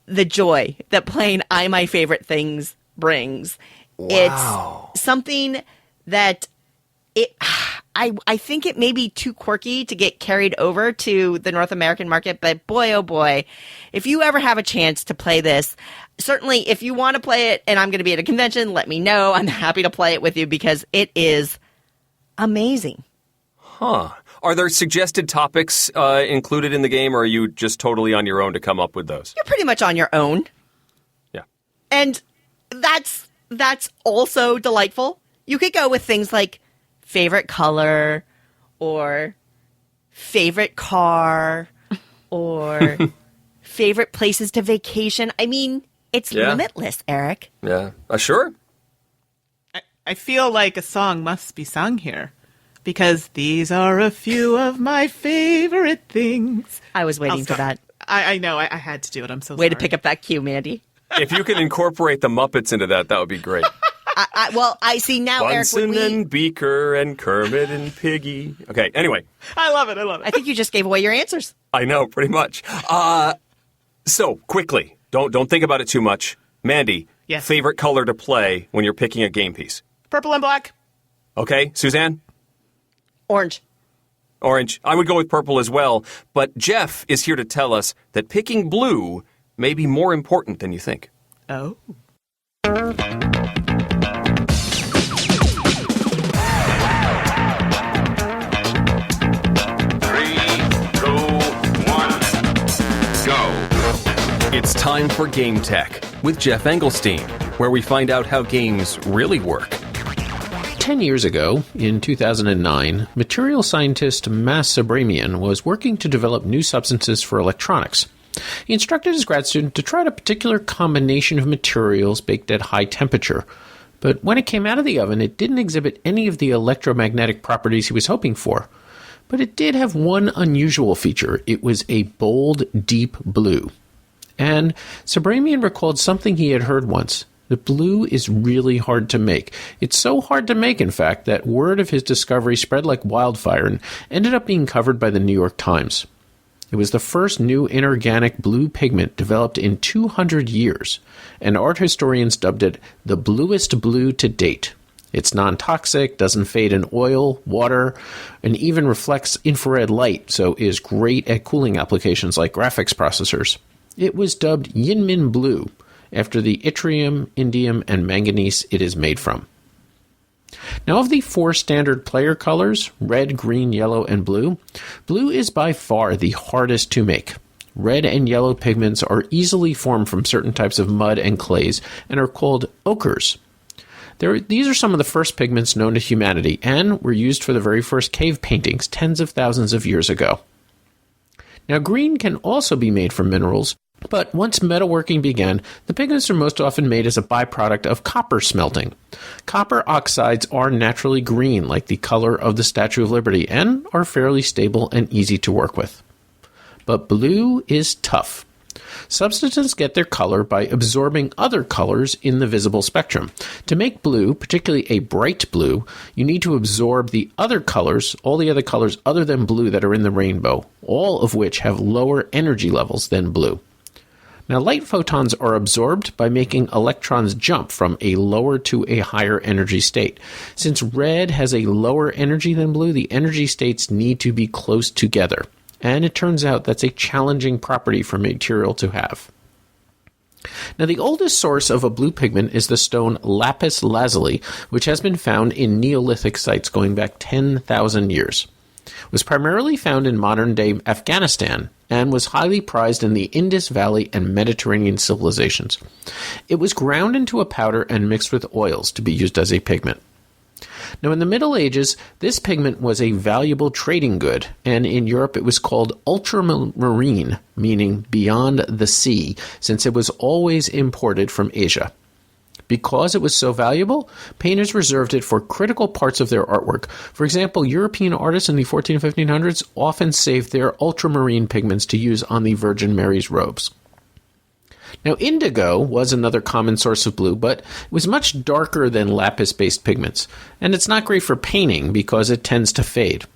the joy that playing I My Favorite Things brings. Wow. It's something that I think it may be too quirky to get carried over to the North American market, but boy, oh boy, if you ever have a chance to play this, certainly if you want to play it and I'm going to be at a convention, let me know. I'm happy to play it with you because it is amazing. Huh. Are there suggested topics included in the game, or are you just totally on your own to come up with those? You're pretty much on your own. Yeah. And that's also delightful. You could go with things like favorite color or favorite car or favorite places to vacation. I mean, it's limitless, Eric. Yeah. Sure. I feel like a song must be sung here because these are a few of my favorite things. I was waiting for that. I know. I had to do it. I'm so sorry. Way to pick up that cue, Mandy. If you can incorporate the Muppets into that would be great. I see now, Bunsen Eric. and Beaker and Kermit and Piggy. Okay, anyway. I love it. I think you just gave away your answers. I know, pretty much. So, quickly, don't think about it too much. Mandy, Yes. favorite color to play when you're picking a game piece? Purple and black. Okay, Suzanne? Orange. Orange. I would go with purple as well, but Geoff is here to tell us that picking blue may be more important than you think. Oh. 3, 2, 1, go. It's time for Game Tech with Geoff Engelstein, where we find out how games really work. 10 years ago, in 2009, material scientist Mas Sabramian was working to develop new substances for electronics. He instructed his grad student to try a particular combination of materials baked at high temperature. But when it came out of the oven, it didn't exhibit any of the electromagnetic properties he was hoping for. But it did have one unusual feature. It was a bold, deep blue. And Sabramian recalled something he had heard once. The blue is really hard to make. It's so hard to make, in fact, that word of his discovery spread like wildfire and ended up being covered by the New York Times. It was the first new inorganic blue pigment developed in 200 years, and art historians dubbed it the bluest blue to date. It's non-toxic, doesn't fade in oil, water, and even reflects infrared light, so is great at cooling applications like graphics processors. It was dubbed Yinmin Blue, after the yttrium, indium, and manganese it is made from. Now, of the 4 standard player colors, red, green, yellow, and blue, blue is by far the hardest to make. Red and yellow pigments are easily formed from certain types of mud and clays and are called ochres. These are some of the first pigments known to humanity and were used for the very first cave paintings tens of thousands of years ago. Now, green can also be made from minerals, but once metalworking began, the pigments are most often made as a byproduct of copper smelting. Copper oxides are naturally green, like the color of the Statue of Liberty, and are fairly stable and easy to work with. But blue is tough. Substances get their color by absorbing other colors in the visible spectrum. To make blue, particularly a bright blue, you need to absorb the other colors, all the other colors other than blue that are in the rainbow, all of which have lower energy levels than blue. Now, light photons are absorbed by making electrons jump from a lower to a higher energy state. Since red has a lower energy than blue, the energy states need to be close together. And it turns out that's a challenging property for material to have. Now, the oldest source of a blue pigment is the stone lapis lazuli, which has been found in Neolithic sites going back 10,000 years. It was primarily found in modern-day Afghanistan and was highly prized in the Indus Valley and Mediterranean civilizations. It was ground into a powder and mixed with oils to be used as a pigment. Now, in the Middle Ages, this pigment was a valuable trading good, and in Europe it was called ultramarine, meaning beyond the sea, since it was always imported from Asia. Because it was so valuable, painters reserved it for critical parts of their artwork. For example, European artists in the 1400s and 1500s often saved their ultramarine pigments to use on the Virgin Mary's robes. Now, indigo was another common source of blue, but it was much darker than lapis-based pigments, and it's not great for painting because it tends to fade.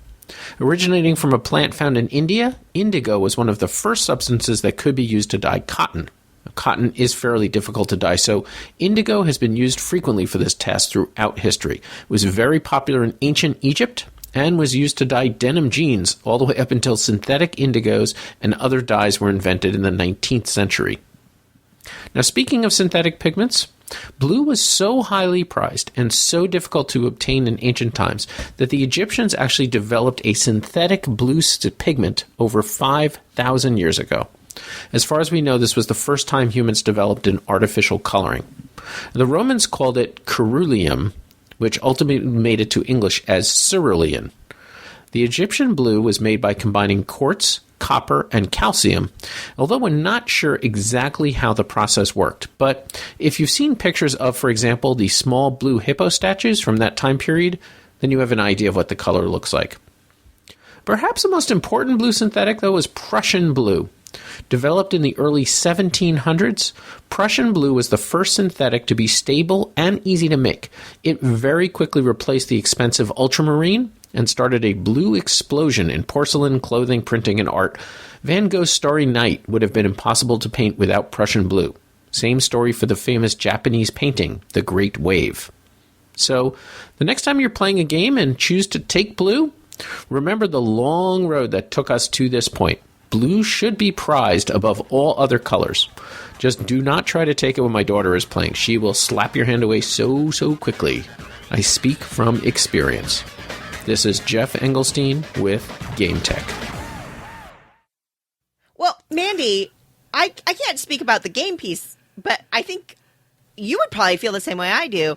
Originating from a plant found in India, indigo was one of the first substances that could be used to dye cotton. Cotton is fairly difficult to dye, so indigo has been used frequently for this task throughout history. It was very popular in ancient Egypt and was used to dye denim jeans all the way up until synthetic indigos and other dyes were invented in the 19th century. Now, speaking of synthetic pigments, blue was so highly prized and so difficult to obtain in ancient times that the Egyptians actually developed a synthetic blue pigment over 5,000 years ago. As far as we know, this was the first time humans developed an artificial coloring. The Romans called it ceruleum, which ultimately made it to English as cerulean. The Egyptian blue was made by combining quartz, copper, and calcium, although we're not sure exactly how the process worked. But if you've seen pictures of, for example, the small blue hippo statues from that time period, then you have an idea of what the color looks like. Perhaps the most important blue synthetic, though, is Prussian blue. Developed in the early 1700s, Prussian blue was the first synthetic to be stable and easy to make. It very quickly replaced the expensive ultramarine and started a blue explosion in porcelain, clothing, printing, and art. Van Gogh's Starry Night would have been impossible to paint without Prussian blue. Same story for the famous Japanese painting, The Great Wave. So, the next time you're playing a game and choose to take blue, remember the long road that took us to this point. Blue should be prized above all other colors. Just do not try to take it when my daughter is playing. She will slap your hand away so quickly. I speak from experience. This is Geoff Engelstein with Game Tech. Well, Mandy, I can't speak about the game piece, but I think you would probably feel the same way I do.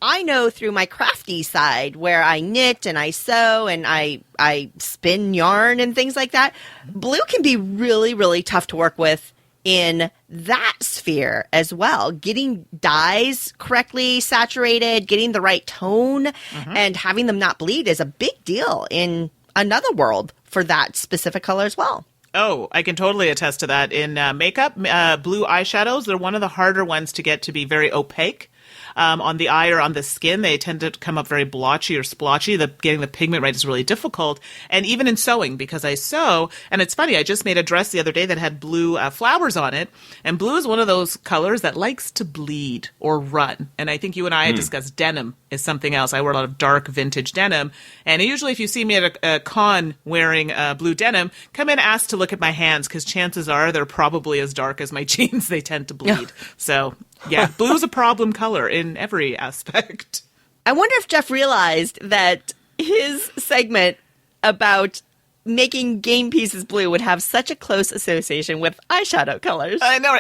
I know through my crafty side where I knit and I sew and I spin yarn and things like that, blue can be really, really tough to work with in that sphere as well. Getting dyes correctly saturated, getting the right tone, and having them not bleed is a big deal in another world for that specific color as well. Oh, I can totally attest to that. In makeup, blue eyeshadows, they're one of the harder ones to get to be very opaque. On the eye or on the skin, they tend to come up very blotchy or splotchy. Getting the pigment right is really difficult. And even in sewing, because I sew, and it's funny, I just made a dress the other day that had blue flowers on it. And blue is one of those colors that likes to bleed or run. And I think you and I had discussed denim is something else. I wear a lot of dark vintage denim. And usually if you see me at a con wearing blue denim, come in, ask to look at my hands, because chances are they're probably as dark as my jeans. They tend to bleed. So... yeah, blue is a problem color in every aspect. I wonder if Geoff realized that his segment about making game pieces blue would have such a close association with eyeshadow colors. I know.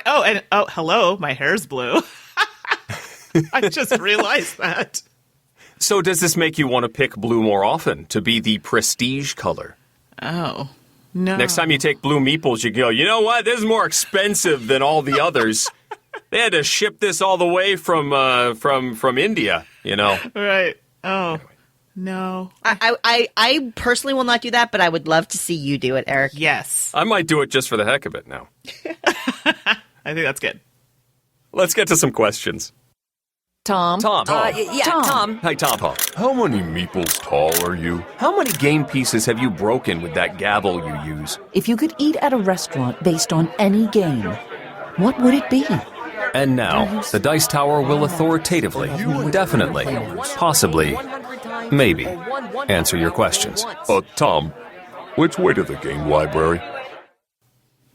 Oh, hello, my hair's blue. I just realized that. So does this make you want to pick blue more often to be the prestige color? Oh, no. Next time you take blue meeples, you go, you know what? This is more expensive than all the others. They had to ship this all the way from India, you know. Right. Oh, no. I personally will not do that, but I would love to see you do it, Eric. Yes. I might do it just for the heck of it now. I think that's good. Let's get to some questions. Tom. Tom. Tom. Hi, Tom. How many meeples tall are you? How many game pieces have you broken with that gavel you use? If you could eat at a restaurant based on any game, what would it be? And now, the Dice Tower will authoritatively, definitely, possibly, maybe, answer your questions. Tom, which way to the game library?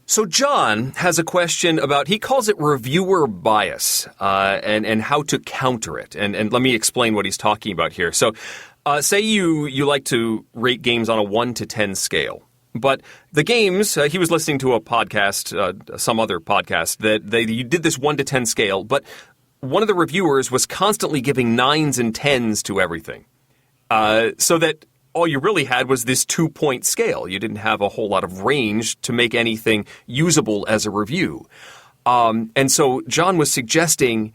So John has a question about, he calls it reviewer bias, and how to counter it. And let me explain what he's talking about here. So, say you like to rate games on a 1 to 10 scale. But the games, he was listening to a podcast, some other podcast, that you did this 1 to 10 scale, but one of the reviewers was constantly giving 9s and 10s to everything. So that all you really had was this 2-point scale. You didn't have a whole lot of range to make anything usable as a review. And so John was suggesting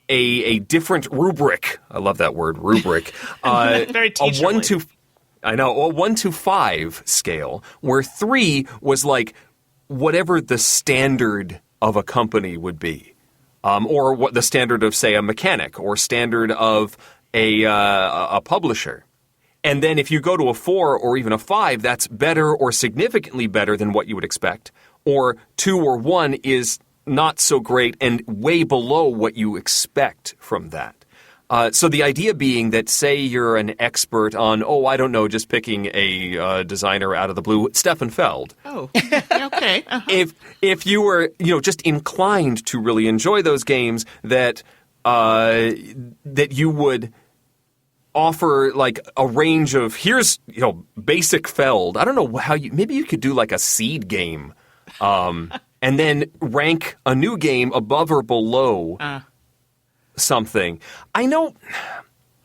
a different rubric. I love that word, rubric. Very teacherly. A 1 to 5 scale, where 3 was like whatever the standard of a company would be, or what the standard of, say, a mechanic, or standard of a publisher. And then if you go to a 4 or even a 5, that's better or significantly better than what you would expect. Or 2 or 1 is not so great and way below what you expect from that. So the idea being that, say you're an expert on, I don't know, just picking a designer out of the blue, Stefan Feld. Oh, okay. Uh-huh. If you were, just inclined to really enjoy those games, that you would offer like a range of, here's basic Feld. I don't know how maybe you could do like a seed game, and then rank a new game above or below. Something. I know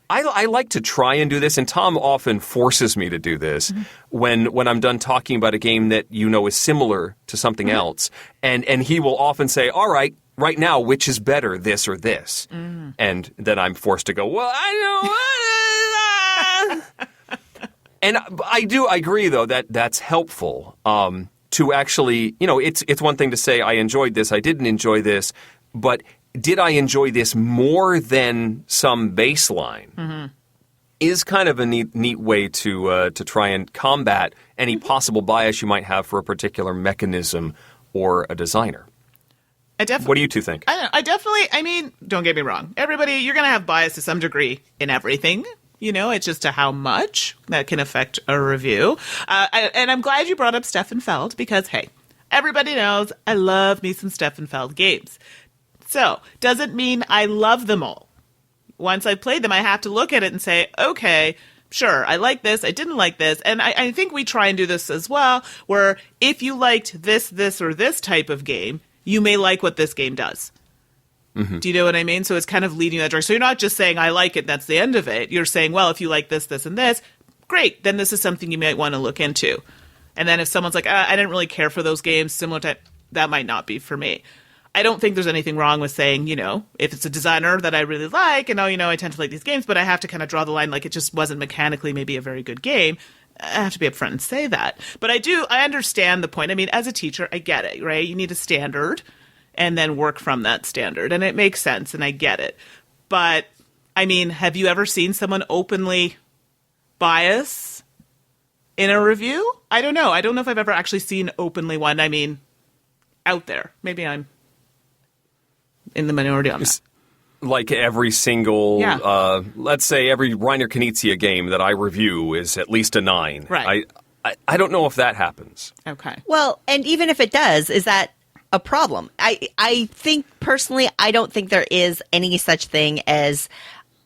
I like to try and do this, and Tom often forces me to do this when I'm done talking about a game that is similar to something else. And he will often say, all right now, which is better, this or this? And then I'm forced to go, well, I know. And I agree, though, that that's helpful to actually, it's one thing to say, I enjoyed this, I didn't enjoy this, but did I enjoy this more than some baseline? is kind of a neat way to try and combat any possible bias you might have for a particular mechanism or a designer. What do you two think? I mean, don't get me wrong. Everybody, you're going to have bias to some degree in everything. It's just to how much that can affect a review. And I'm glad you brought up Stefan Feld because, hey, everybody knows I love me some Stefan Feld games. So, doesn't mean I love them all. Once I've played them, I have to look at it and say, okay, sure, I like this, I didn't like this. And I think we try and do this as well, where if you liked this, or this type of game, you may like what this game does. Mm-hmm. Do you know what I mean? So it's kind of leading that direction. So you're not just saying, I like it, that's the end of it. You're saying, well, if you like this, and this, great, then this is something you might want to look into. And then if someone's like, I didn't really care for those games, similar to that might not be for me. I don't think there's anything wrong with saying, if it's a designer that I really like, and I tend to like these games, but I have to kind of draw the line, like it just wasn't mechanically maybe a very good game. I have to be upfront and say that. But I understand the point. I mean, as a teacher, I get it, right? You need a standard and then work from that standard. And it makes sense, and I get it. But, I mean, have you ever seen someone openly bias in a review? I don't know. I don't know if I've ever actually seen openly one. I mean, out there. Maybe I'm in the minority on that. Like every single, let's say every Reiner Knizia game that I review is at least a 9. Right. I don't know if that happens. Okay. Well, and even if it does, is that a problem? I think personally, I don't think there is any such thing as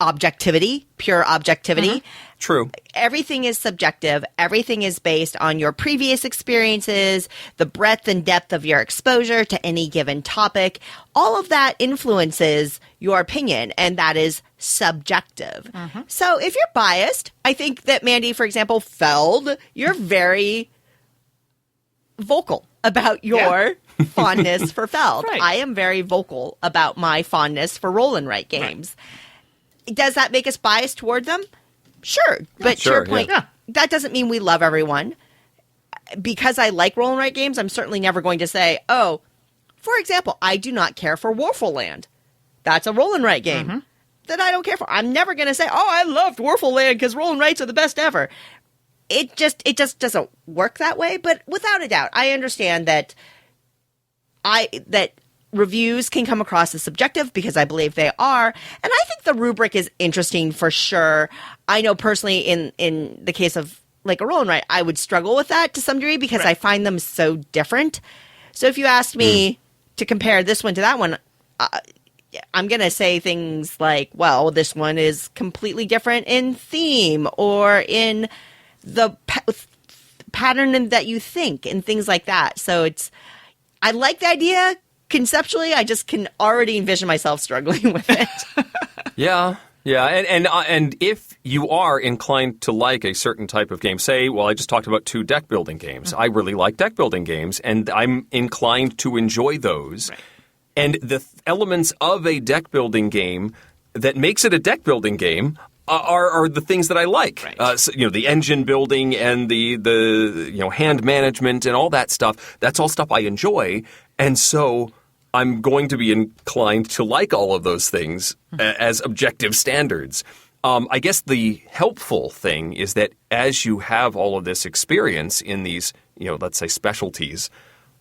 objectivity, pure objectivity. Mm-hmm. True. Everything is subjective. Everything is based on your previous experiences, the breadth and depth of your exposure to any given topic. All of that influences your opinion, and that is subjective. Mm-hmm. So if you're biased, I think that Mandy, for example, Feld, you're very vocal about your fondness for Feld. Right. I am very vocal about my fondness for roll and write games. Right. Does that make us biased toward them? Sure. But to your point, that doesn't mean we love everyone. Because I like roll and write games, I'm certainly never going to say, for example, I do not care for Warful That's a roll and write game that I don't care for. I'm never going to say, I loved Warful because roll and writes are the best ever. It just doesn't work that way. But without a doubt, I understand that reviews can come across as subjective because I believe they are. And I think the rubric is interesting for sure. I know personally in the case of like a roll and write, I would struggle with that to some degree because I find them so different. So if you asked me to compare this one to that one, I'm going to say things like, well, this one is completely different in theme or in the pattern that you think and things like that. So I like the idea. Conceptually, I just can already envision myself struggling with it. Yeah. And if you are inclined to like a certain type of game, say, well, I just talked about 2 deck building games. I really like deck building games, and I'm inclined to enjoy those. Right. And the elements of a deck building game that makes it a deck building game are the things that I like. Right. So, the engine building and the hand management and all that stuff. That's all stuff I enjoy, and so I'm going to be inclined to like all of those things as objective standards. I guess the helpful thing is that as you have all of this experience in these, let's say specialties,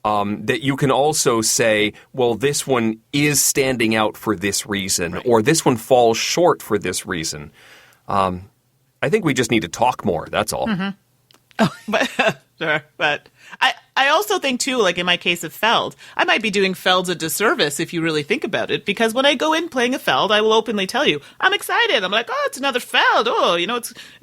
that you can also say, well, this one is standing out for this reason, or this one falls short for this reason. I think we just need to talk more. That's all. Mm-hmm. But sure, but I also think too, like in my case of Feld, I might be doing Felds a disservice if you really think about it, because when I go in playing a Feld, I will openly tell you I'm excited. I'm like, it's another Feld.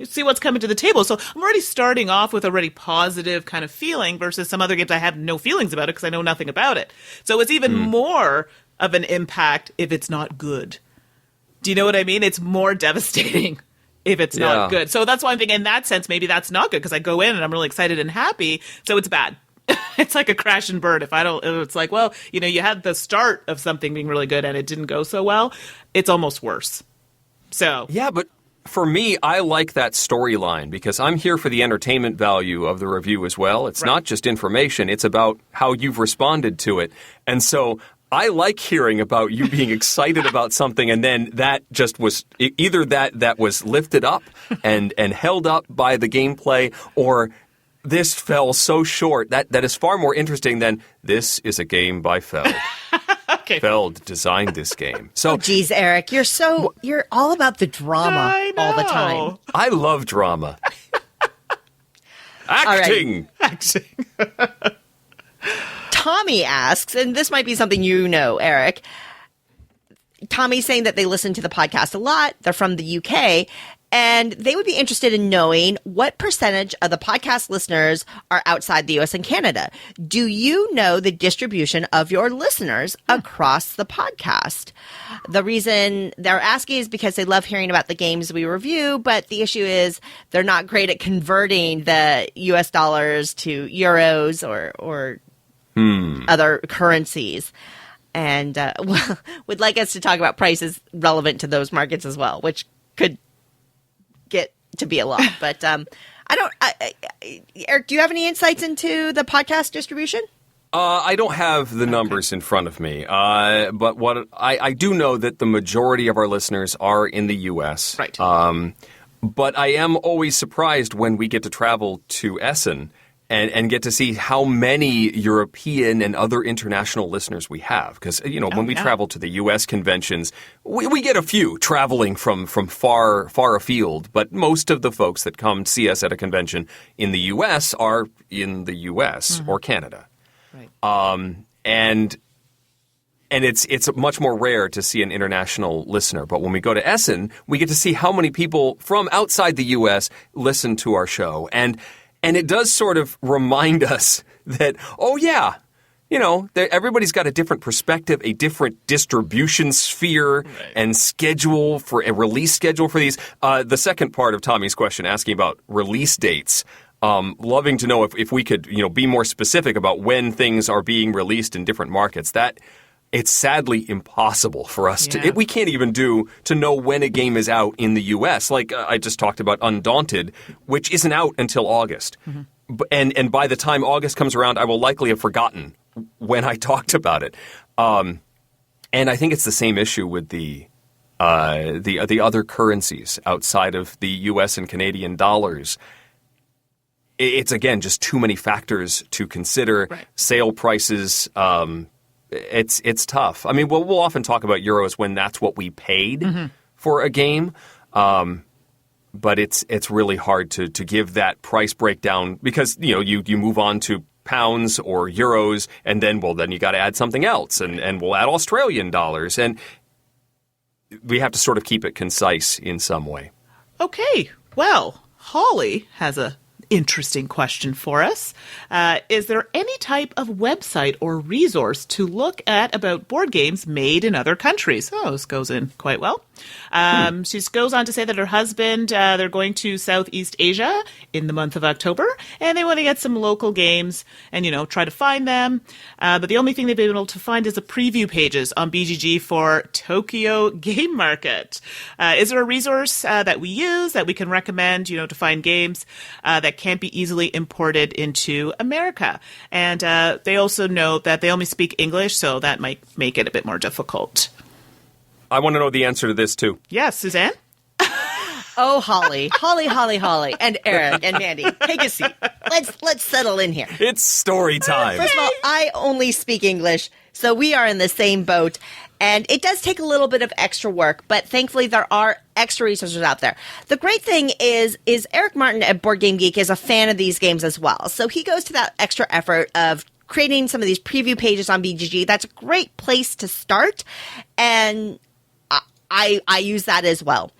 See what's coming to the table. So I'm already starting off with a already positive kind of feeling versus some other games I have no feelings about it because I know nothing about it. So it's even more of an impact if it's not good. Do you know what I mean? It's more devastating if it's not good. So that's why I'm thinking in that sense, maybe that's not good because I go in and I'm really excited and happy. So it's bad. It's like a crash and burn. It's like, well, you had the start of something being really good and it didn't go so well. It's almost worse. So. Yeah, but for me, I like that storyline because I'm here for the entertainment value of the review as well. It's not just information. It's about how you've responded to it. And so I like hearing about you being excited about something, and then that just was either that was lifted up and held up by the gameplay, or this fell so short. That is far more interesting than this is a game by Feld. Okay. Feld designed this game. So, geez, Eric, you're all about the drama all the time. I love drama. Acting. Acting. Tommy asks, and this might be something you know, Eric. Tommy's saying that they listen to the podcast a lot. They're from the UK, and they would be interested in knowing what percentage of the podcast listeners are outside the US and Canada. Do you know the distribution of your listeners across the podcast? The reason they're asking is because they love hearing about the games we review, but the issue is they're not great at converting the US dollars to euros or other currencies, and would like us to talk about prices relevant to those markets as well, which could get to be a lot. But Eric, do you have any insights into the podcast distribution? I don't have the numbers in front of me, but what I do know that the majority of our listeners are in the U.S. Right. But I am always surprised when we get to travel to Essen and get to see how many European and other international listeners we have. Because, when we travel to the U.S. conventions, we get a few traveling from far afield. But most of the folks that come see us at a convention in the U.S. are in the U.S. or Canada. Right. And it's much more rare to see an international listener. But when we go to Essen, we get to see how many people from outside the U.S. listen to our show. And it does sort of remind us that, everybody's got a different perspective, a different distribution sphere and schedule for a release schedule for these. The second part of Tommy's question, asking about release dates, loving to know if we could, be more specific about when things are being released in different markets. That it's sadly impossible for us we can't even to know when a game is out in the U.S. Like I just talked about Undaunted, which isn't out until August. Mm-hmm. And by the time August comes around, I will likely have forgotten when I talked about it. And I think it's the same issue with the other currencies outside of the U.S. and Canadian dollars. It's, again, just too many factors to consider. Right. Sale prices, it's tough. I mean, we'll often talk about euros when that's what we paid for a game, but it's really hard to give that price breakdown because you move on to pounds or euros, and then you got to add something else, and we'll add Australian dollars, and we have to sort of keep it concise in some way. Okay, well, Holly has a interesting question for us. Is there any type of website or resource to look at about board games made in other countries? Oh, this goes in quite well. She goes on to say that her husband, they're going to Southeast Asia in the month of October, and they want to get some local games and, try to find them. But the only thing they've been able to find is the preview pages on BGG for Tokyo Game Market. Is there a resource that we use that we can recommend, to find games that can't be easily imported into America? And they also note that they only speak English, so that might make it a bit more difficult. I want to know the answer to this, too. Yes, Suzanne? Oh, Holly, and Eric and Mandy, take a seat. Let's settle in here. It's story time. First of all, I only speak English, so we are in the same boat. And it does take a little bit of extra work, but thankfully there are extra resources out there. The great thing is Eric Martin at Board Game Geek is a fan of these games as well. So he goes to that extra effort of creating some of these preview pages on BGG. That's a great place to start, and I use that as well.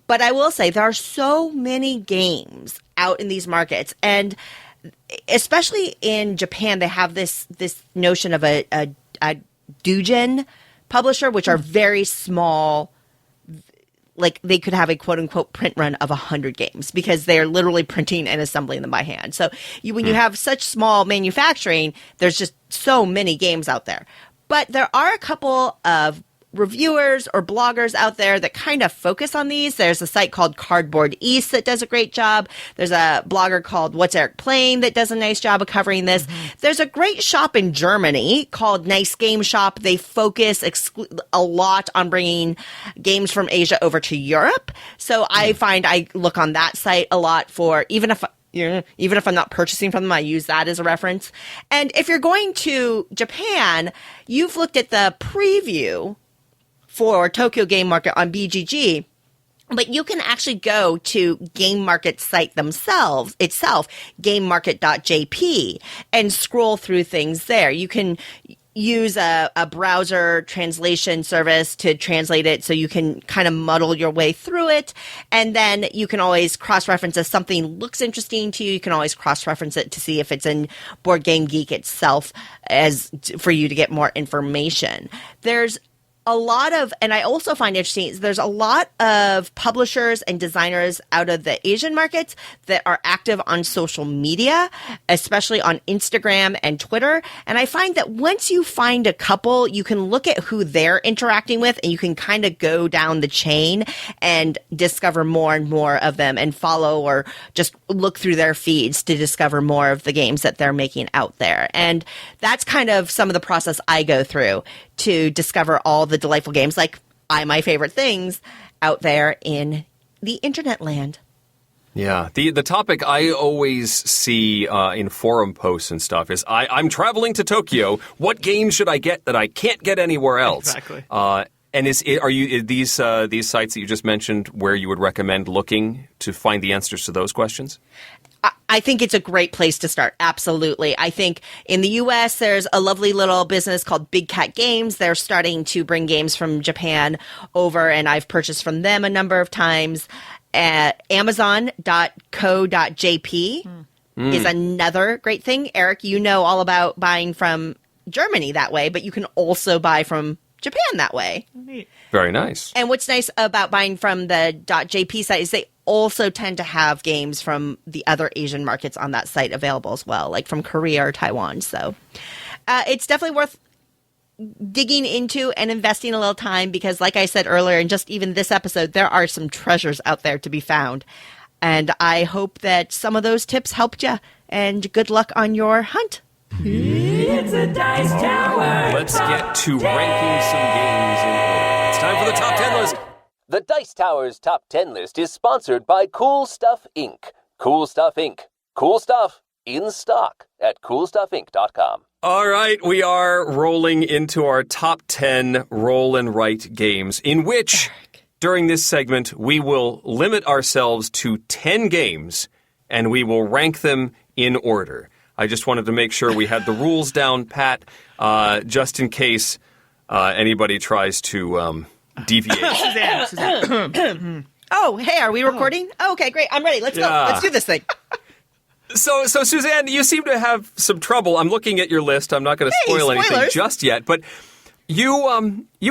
But I will say there are so many games out in these markets, and especially in Japan, they have this notion of a doujin publisher, which are very small. Like they could have a quote unquote print run of 100 games because they're literally printing and assembling them by hand. So when you have such small manufacturing, there's just so many games out there. But there are a couple of reviewers or bloggers out there that kind of focus on these. There's a site called Cardboard East that does a great job. There's a blogger called What's Eric Playing that does a nice job of covering this. There's a great shop in Germany called Nice Game Shop. They focus a lot on bringing games from Asia over to Europe. So I find I look on that site a lot for, even if I'm not purchasing from them, I use that as a reference. And if you're going to Japan, you've looked at the preview for Tokyo Game Market on BGG, but you can actually go to Game Market site itself, gamemarket.jp, and scroll through things there. You can use a browser translation service to translate it so you can kind of muddle your way through it. And then you can always cross-reference if something looks interesting to you. You can always cross-reference it to see if it's in Board Game Geek itself for you to get more information. There's a lot of, and I also find interesting, there's a lot of publishers and designers out of the Asian markets that are active on social media, especially on Instagram and Twitter. And I find that once you find a couple, you can look at who they're interacting with and you can kind of go down the chain and discover more and more of them and follow or just look through their feeds to discover more of the games that they're making out there. And that's kind of some of the process I go through to discover all the delightful games, like my favorite things out there in the internet land. Yeah, the topic I always see in forum posts and stuff is I'm traveling to Tokyo. What games should I get that I can't get anywhere else? Exactly. And are these sites that you just mentioned where you would recommend looking to find the answers to those questions? I think it's a great place to start. Absolutely. I think in the U.S., there's a lovely little business called Big Cat Games. They're starting to bring games from Japan over, and I've purchased from them a number of times. Amazon.co.jp is another great thing. Eric, you know all about buying from Germany that way, but you can also buy from Japan that way. Neat. Very nice. And what's nice about buying from the .jp site is they also tend to have games from the other Asian markets on that site available as well, like from Korea or Taiwan. So it's definitely worth digging into and investing a little time because, like I said earlier, and just even this episode, there are some treasures out there to be found. And I hope that some of those tips helped you. And good luck on your hunt. It's a dice tower. Let's get to ranking some games in order. It's time for the top 10 list. The Dice Tower's Top 10 list is sponsored by Cool Stuff Inc. Cool Stuff Inc. Cool stuff in stock at coolstuffinc.com. All right, we are rolling into our top 10 roll and write games, in which, during this segment, we will limit ourselves to 10 games, and we will rank them in order. I just wanted to make sure we had the rules down, Pat, just in case anybody tries to deviate. Suzanne. Oh, hey, are we recording? Oh, okay, great. I'm ready. Let's go. Let's do this thing. So, Suzanne, you seem to have some trouble. I'm looking at your list. I'm not going to spoil anything just yet, but you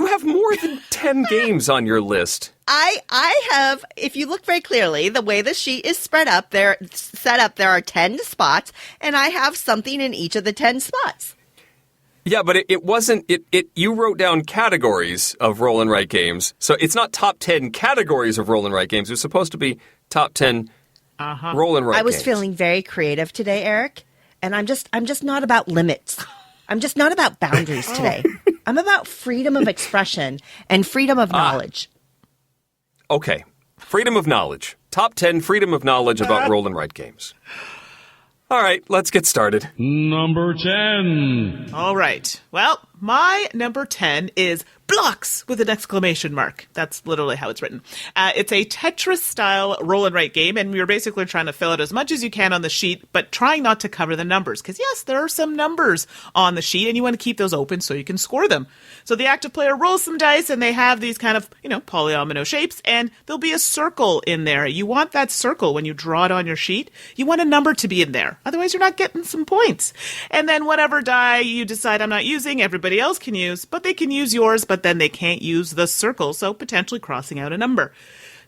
have more than 10 games on your list. I have, if you look very clearly, the way the sheet is set up, there are 10 spots, and I have something in each of the 10 spots. Yeah, but it wasn't, you wrote down categories of roll and write games, so it's not top 10 categories of roll and write games. It was supposed to be top 10 roll and write games. I was feeling very creative today, Eric, and I'm just not about limits. I'm just not about boundaries today. I'm about freedom of expression and freedom of knowledge. Okay. Freedom of knowledge. Top 10 freedom of knowledge about roll and write games. All right, let's get started. Number 10. All right. Well, my number 10 is Blocks with an exclamation mark. That's literally how it's written. It's a Tetris-style roll-and-write game, and you're basically trying to fill out as much as you can on the sheet, but trying not to cover the numbers. Because, yes, there are some numbers on the sheet, and you want to keep those open so you can score them. So the active player rolls some dice, and they have these kind of, polyomino shapes, and there'll be a circle in there. You want that circle when you draw it on your sheet. You want a number to be in there. Otherwise, you're not getting some points. And then whatever die you decide I'm not using, everybody else can use, but they can use yours, but then they can't use the circle, so potentially crossing out a number.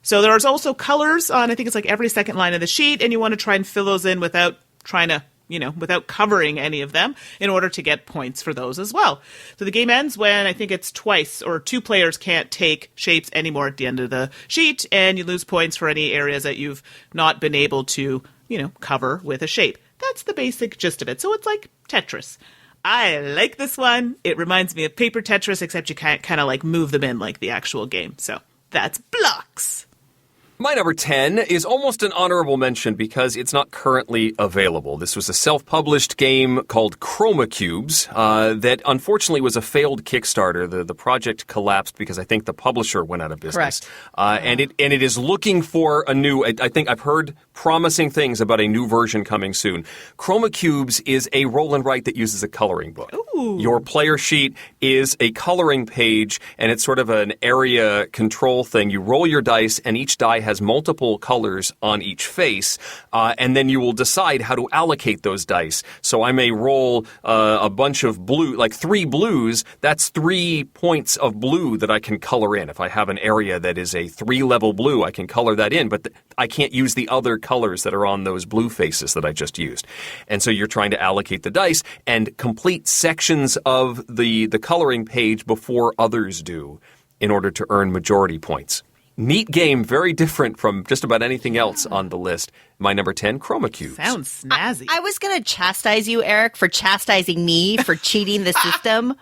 So there's also colors on, I think it's like every second line of the sheet, and you want to try and fill those in without trying to without covering any of them in order to get points for those as well. So the game ends when I think it's twice or two players can't take shapes anymore at the end of the sheet, and you lose points for any areas that you've not been able to, cover with a shape. That's the basic gist of it. So it's like Tetris. I like this one. It reminds me of Paper Tetris, except you can't kind of like move them in like the actual game. So that's blocks. My number 10 is almost an honorable mention because it's not currently available. This was a self-published game called Chroma Cubes that unfortunately was a failed Kickstarter. The project collapsed because I think the publisher went out of business. Correct. And it is looking for a new, I think I've heard promising things about a new version coming soon. Chroma Cubes is a roll and write that uses a coloring book. Ooh. Your player sheet is a coloring page, and it's sort of an area control thing. You roll your dice, and each die has multiple colors on each face, and then you will decide how to allocate those dice. So I may roll a bunch of blue, like 3 blues. That's 3 points of blue that I can color in. If I have an area that is a 3-level blue, I can color that in, but I can't use the other colors that are on those blue faces that I just used. And so you're trying to allocate the dice and complete sections of the coloring page before others do in order to earn majority points. Neat game, very different from just about anything else on the list. My number 10, Chroma Cubes. Sounds snazzy. I was going to chastise you, Eric, for chastising me for cheating the system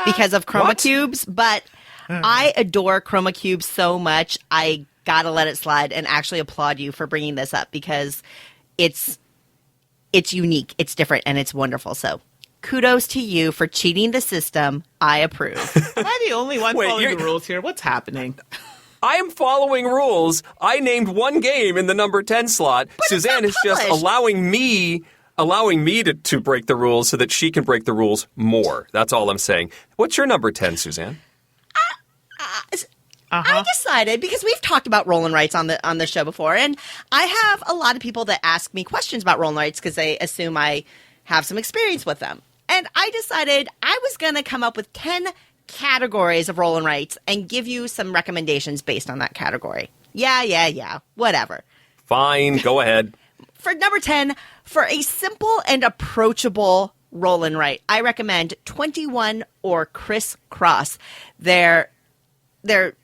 because of Chroma Cubes, but I adore Chroma Cubes so much, I gotta let it slide and actually applaud you for bringing this up because it's unique, it's different, and it's wonderful. So kudos to you for cheating the system. I approve. Am I the only one following the rules here? What's happening? I am following rules. I named one game in the number 10 slot. But Suzanne is just allowing me to break the rules so that she can break the rules more. That's all I'm saying. What's your number 10, Suzanne? I decided, because we've talked about roll and writes on the show before, and I have a lot of people that ask me questions about roll and writes because they assume I have some experience with them. And I decided I was going to come up with 10 categories of roll and writes and give you some recommendations based on that category. Yeah, whatever. Fine, go ahead. For number 10, for a simple and approachable roll and write, I recommend 21 or Crisscross. They're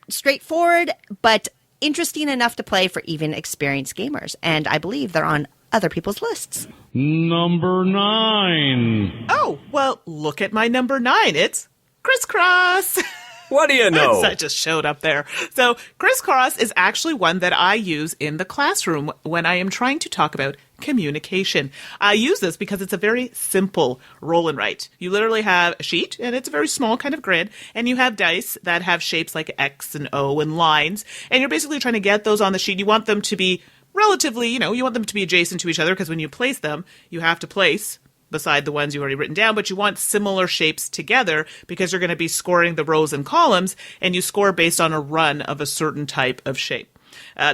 straightforward, but interesting enough to play for even experienced gamers. And I believe they're on other people's lists. Number 9. Oh, well, look at my number 9. It's Crisscross. What do you know? I just showed up there. So Crisscross is actually one that I use in the classroom when I am trying to talk about communication. I use this because it's a very simple roll and write. You literally have a sheet, and it's a very small kind of grid, and you have dice that have shapes like X and O and lines, and you're basically trying to get those on the sheet. You want them to be relatively, you want them to be adjacent to each other, because when you place them, you have to place beside the ones you've already written down, but you want similar shapes together because you're going to be scoring the rows and columns, and you score based on a run of a certain type of shape.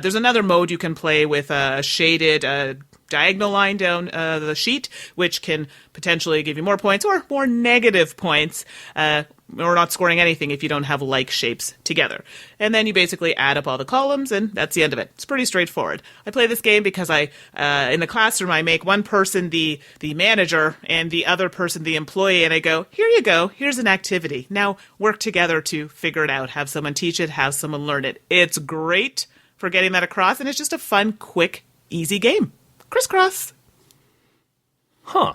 There's another mode you can play with a shaded diagonal line down the sheet, which can potentially give you more points or more negative points, or not scoring anything if you don't have like shapes together. And then you basically add up all the columns, and that's the end of it. It's pretty straightforward. I play this game because in the classroom, I make one person the manager and the other person the employee, and I go, here you go, here's an activity. Now work together to figure it out. Have someone teach it, have someone learn it. It's great for getting that across, and it's just a fun, quick, easy game. Crisscross. Huh.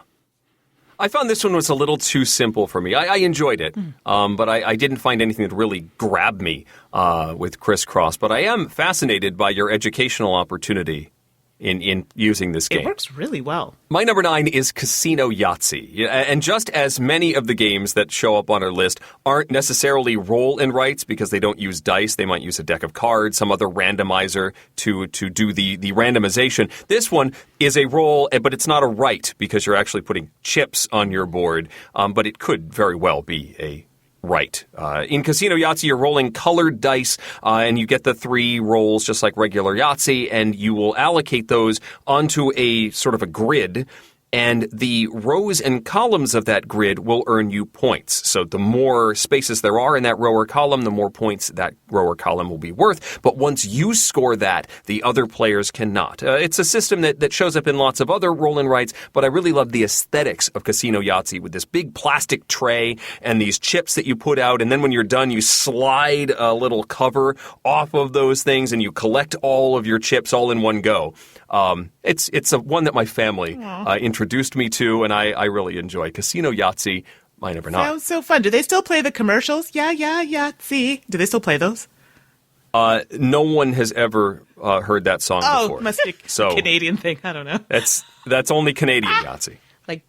I found this one was a little too simple for me. I enjoyed it, but I didn't find anything that really grabbed me with Crisscross. But I am fascinated by your educational opportunity in using this game. It works really well. My number 9 is Casino Yahtzee. And just as many of the games that show up on our list aren't necessarily roll and writes because they don't use dice, they might use a deck of cards, some other randomizer to do the randomization. This one is a roll, but it's not a write because you're actually putting chips on your board, but it could very well be a right. In Casino Yahtzee, you're rolling colored dice, and you get the 3 rolls just like regular Yahtzee, and you will allocate those onto a sort of a grid. And the rows and columns of that grid will earn you points. So the more spaces there are in that row or column, the more points that row or column will be worth. But once you score that, the other players cannot. It's a system that shows up in lots of other roll and writes, but I really love the aesthetics of Casino Yahtzee with this big plastic tray and these chips that you put out. And then when you're done, you slide a little cover off of those things and you collect all of your chips all in one go. It's one that my family introduced me to, and I really enjoy. Casino Yahtzee, my number 9. Sounds so fun. Do they still play the commercials? Yeah, Yahtzee. Do they still play those? No one has ever heard that song before. Oh, must be a Canadian thing. I don't know. That's only Canadian Yahtzee. Like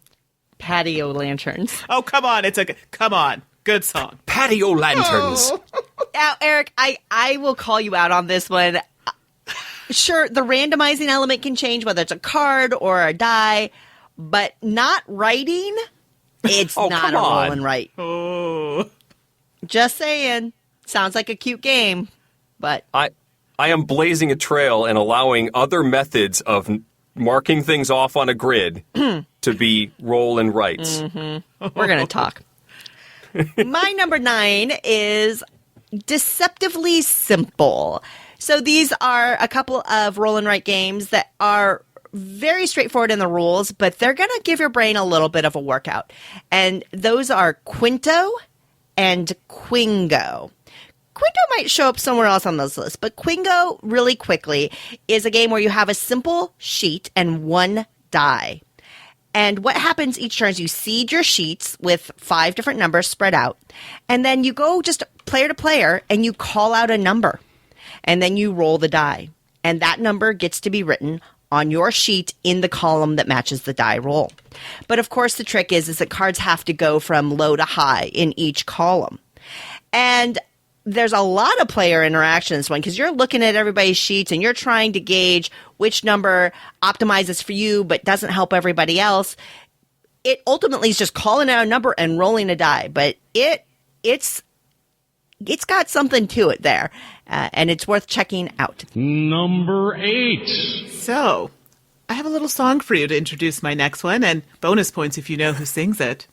patio lanterns. Oh, come on. Come on. Good song. Patio lanterns. Oh. Now, Eric, I will call you out on this one. Sure, the randomizing element can change, whether it's a card or a die, but not writing, it's not a roll and write. Oh. Just saying. Sounds like a cute game, but... I am blazing a trail and allowing other methods of marking things off on a grid to be roll and writes. Mm-hmm. We're going to talk. My number 9 is deceptively simple. So these are a couple of roll and write games that are very straightforward in the rules, but they're going to give your brain a little bit of a workout. And those are Quinto and Quingo. Quinto might show up somewhere else on this list, but Quingo, really quickly, is a game where you have a simple sheet and one die. And what happens each turn is you seed your sheets with 5 different numbers spread out, and then you go just player to player and you call out a number. And then you roll the die. And that number gets to be written on your sheet in the column that matches the die roll. But of course, the trick is that cards have to go from low to high in each column. And there's a lot of player interaction in this one because you're looking at everybody's sheets and you're trying to gauge which number optimizes for you but doesn't help everybody else. It ultimately is just calling out a number and rolling a die. But it's got something to it there. And it's worth checking out. Number 8. So, I have a little song for you to introduce my next one, and bonus points if you know who sings it.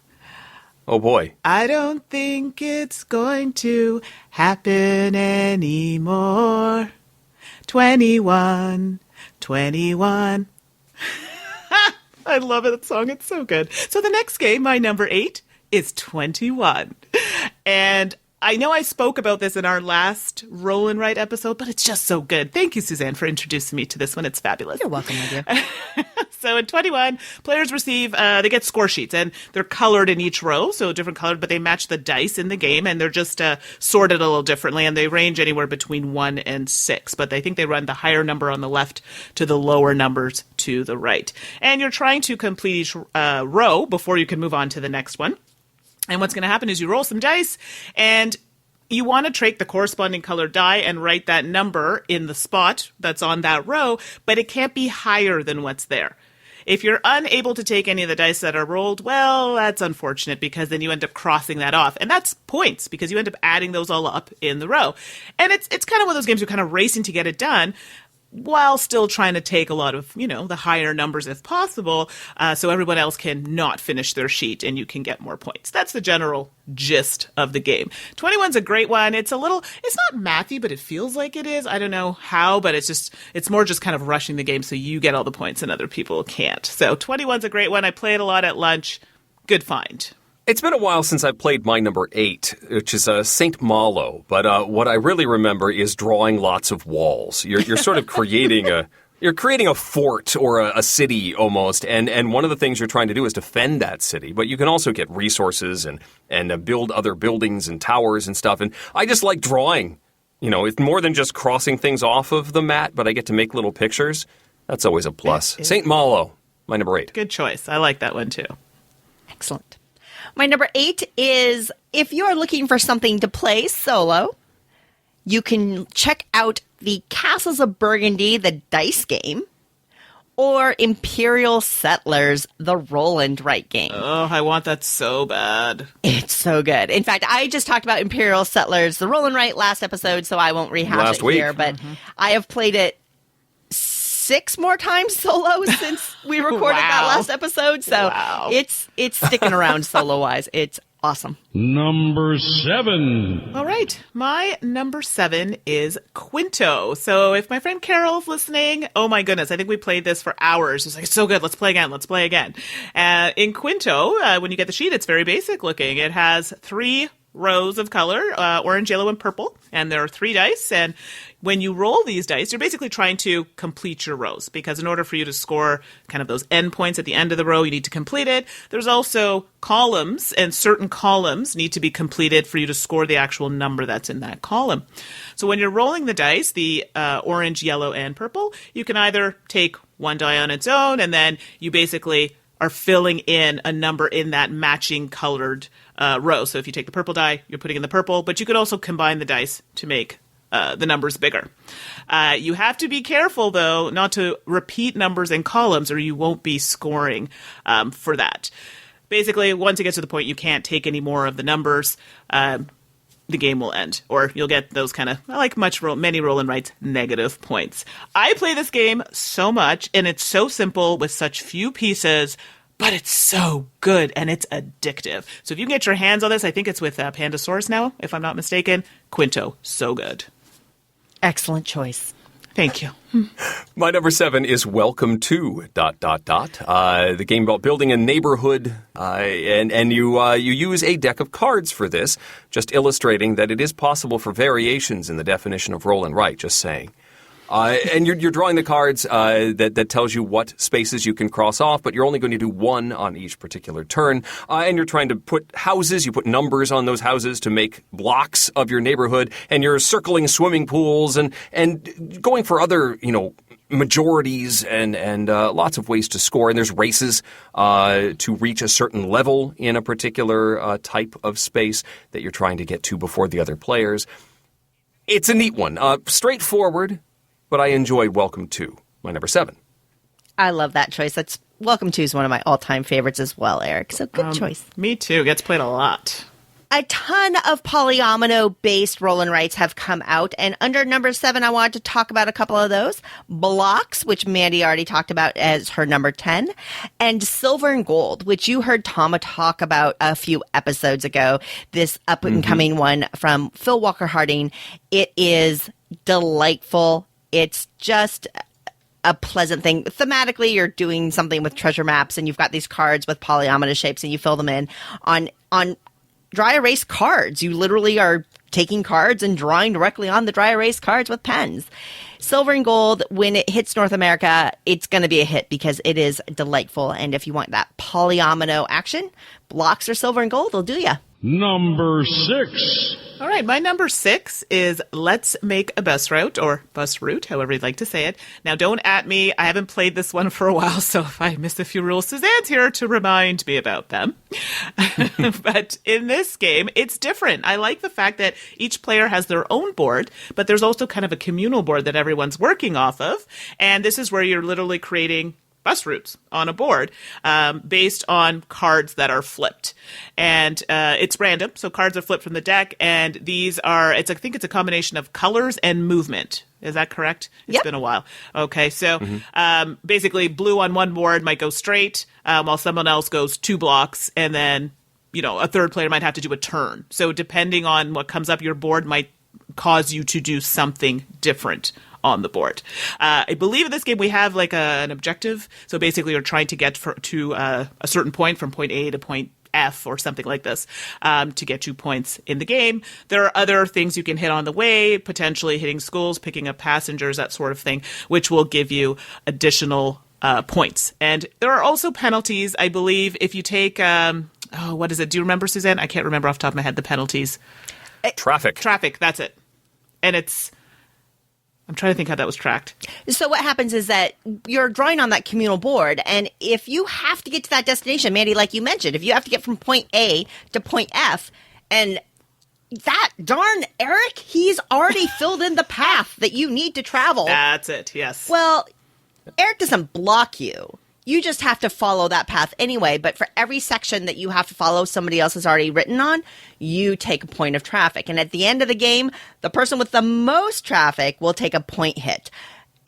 Oh, boy. I don't think it's going to happen anymore. 21, 21. I love it, that song. It's so good. So the next game, my number 8, is 21. And I know I spoke about this in our last Roll and Write episode, but it's just so good. Thank you, Suzanne, for introducing me to this one. It's fabulous. You're welcome, my dear. So in 21, players receive, they get score sheets, and they're colored in each row, so different colored, but they match the dice in the game, and they're just sorted a little differently, and they range anywhere between 1 and 6, but I think they run the higher number on the left to the lower numbers to the right. And you're trying to complete each row before you can move on to the next one. And what's going to happen is you roll some dice, and you want to take the corresponding colored die and write that number in the spot that's on that row, but it can't be higher than what's there. If you're unable to take any of the dice that are rolled, well, that's unfortunate because then you end up crossing that off. And that's points because you end up adding those all up in the row. And it's kind of one of those games you're kind of racing to get it done while still trying to take a lot of, the higher numbers if possible, so everyone else can not finish their sheet and you can get more points. That's the general gist of the game. 21's a great one. It's not mathy, but it feels like it is. I don't know how, but it's more just kind of rushing the game so you get all the points and other people can't. So 21's a great one. I play it a lot at lunch. Good find. It's been a while since I played my number 8, which is St. Malo. But what I really remember is drawing lots of walls. You're sort of creating a fort or a city almost. And one of the things you're trying to do is defend that city. But you can also get resources and build other buildings and towers and stuff. And I just like drawing. It's more than just crossing things off of the mat, but I get to make little pictures. That's always a plus. St. Malo, my number 8. Good choice. I like that one too. Excellent. My number 8 is if you are looking for something to play solo, you can check out the Castles of Burgundy, the dice game, or Imperial Settlers, the roll and write game. Oh, I want that so bad. It's so good. In fact, I just talked about Imperial Settlers, the roll and write last episode, so I won't rehash it here, but I have played it 6 more times solo since we recorded that last episode. So it's sticking around solo-wise. It's awesome. Number 7. All right. My number 7 is Quinto. So if my friend Carol's listening, oh my goodness, I think we played this for hours. She's like, it's so good. Let's play again. Let's play again. In Quinto, when you get the sheet, it's very basic looking. It has 3 rows of color, orange, yellow, and purple. And there are 3 dice. And when you roll these dice, you're basically trying to complete your rows, because in order for you to score kind of those end points at the end of the row, you need to complete it. There's also columns, and certain columns need to be completed for you to score the actual number that's in that column. So when you're rolling the dice, the orange, yellow, and purple, you can either take one die on its own, and then you basically are filling in a number in that matching colored row. So if you take the purple die, you're putting in the purple, but you could also combine the dice to make the numbers bigger. You have to be careful, though, not to repeat numbers in columns, or you won't be scoring for that. Basically, once it gets to the point you can't take any more of the numbers, the game will end, or you'll get those kind of, like many roll and writes, negative points. I play this game so much, and it's so simple with such few pieces, but it's so good, and it's addictive. So if you can get your hands on this, I think it's with Pandasaurus now, if I'm not mistaken. Quinto, so good. Excellent choice. Thank you. My number 7 is Welcome to ... The game about building a neighborhood, and you use a deck of cards for this, just illustrating that it is possible for variations in the definition of roll and write, just saying. And you're drawing the cards that tells you what spaces you can cross off, but you're only going to do 1 on each particular turn. And you're trying to put houses, you put numbers on those houses to make blocks of your neighborhood, and you're circling swimming pools and going for other, majorities and lots of ways to score. And there's races to reach a certain level in a particular type of space that you're trying to get to before the other players. It's a neat one. Straightforward, but I enjoyed Welcome to, my number 7. I love that choice. That's Welcome to is one of my all-time favorites as well, Eric. So good choice. Me too. Gets played a lot. A ton of polyomino-based roll and writes have come out, and under number 7, I wanted to talk about a couple of those. Blocks, which Mandy already talked about as her number 10, and Silver and Gold, which you heard Tama talk about a few episodes ago. This up-and-coming one from Phil Walker Harding. It is delightful. It's just a pleasant thing. Thematically, you're doing something with treasure maps, and you've got these cards with polyomino shapes, and you fill them in on dry erase cards. You literally are taking cards and drawing directly on the dry erase cards with pens. Silver and Gold, when it hits North America, it's going to be a hit because it is delightful. And if you want that polyomino action, Blocks or Silver and Gold will do ya. Number 6. All right, my number 6 is Let's Make a Bus Route, or Bus Route, however you'd like to say it. Now, don't at me. I haven't played this one for a while, so if I miss a few rules, Suzanne's here to remind me about them. But in this game, it's different. I like the fact that each player has their own board, but there's also kind of a communal board that everyone's working off of. And this is where you're literally creating bus routes on a board based on cards that are flipped. And it's random, so cards are flipped from the deck, and these are, I think it's a combination of colors and movement. Is that correct? It's been a while. Okay, so basically blue on one board might go straight, while someone else goes 2 blocks, and then, a third player might have to do a turn. So depending on what comes up, your board might cause you to do something different on the board. I believe in this game we have like an objective. So basically you're trying to get to a certain point from point A to point F or something like this to get 2 points in the game. There are other things you can hit on the way, potentially hitting schools, picking up passengers, that sort of thing, which will give you additional points. And there are also penalties, I believe, if you take, what is it? Do you remember, Suzanne? I can't remember off the top of my head the penalties. Traffic. Traffic, that's it. And I'm trying to think how that was tracked. So what happens is that you're drawing on that communal board, and if you have to get to that destination, Mandy, like you mentioned, if you have to get from point A to point F, and that darn Eric, he's already filled in the path that you need to travel. That's it, yes. Well, Eric doesn't block you. You just have to follow that path anyway, but for every section that you have to follow somebody else has already written on, you take a point of traffic. And at the end of the game, the person with the most traffic will take a point hit.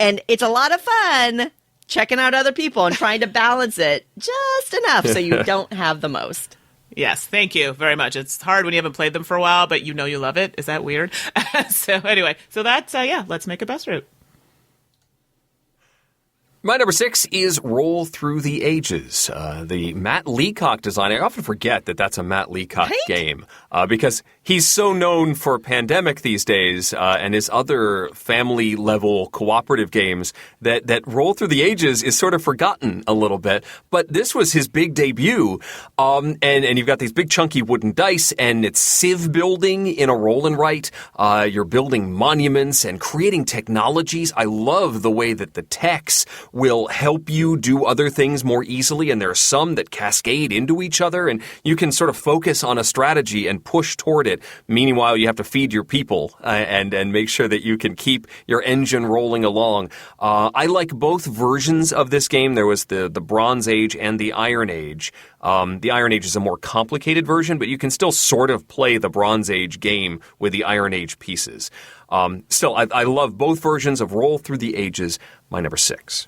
And it's a lot of fun checking out other people and trying to balance it just enough so you don't have the most. Yes, thank you very much. It's hard when you haven't played them for a while, but you know you love it. Is that weird? So anyway, so that's, let's make a best route. My number 6 is Roll Through the Ages, the Matt Leacock design. I often forget that that's a Matt Leacock game because he's so known for Pandemic these days and his other family-level cooperative games that Roll Through the Ages is sort of forgotten a little bit. But this was his big debut, and you've got these big chunky wooden dice, and it's civ building in a roll and write. You're building monuments and creating technologies. I love the way that the techs will help you do other things more easily, and there are some that cascade into each other, and you can sort of focus on a strategy and push toward it. Meanwhile, you have to feed your people and make sure that you can keep your engine rolling along. I like both versions of this game. There was the Bronze Age and the Iron Age. The Iron Age is a more complicated version, but you can still sort of play the Bronze Age game with the Iron Age pieces. Still, I love both versions of Roll Through the Ages. My number 6.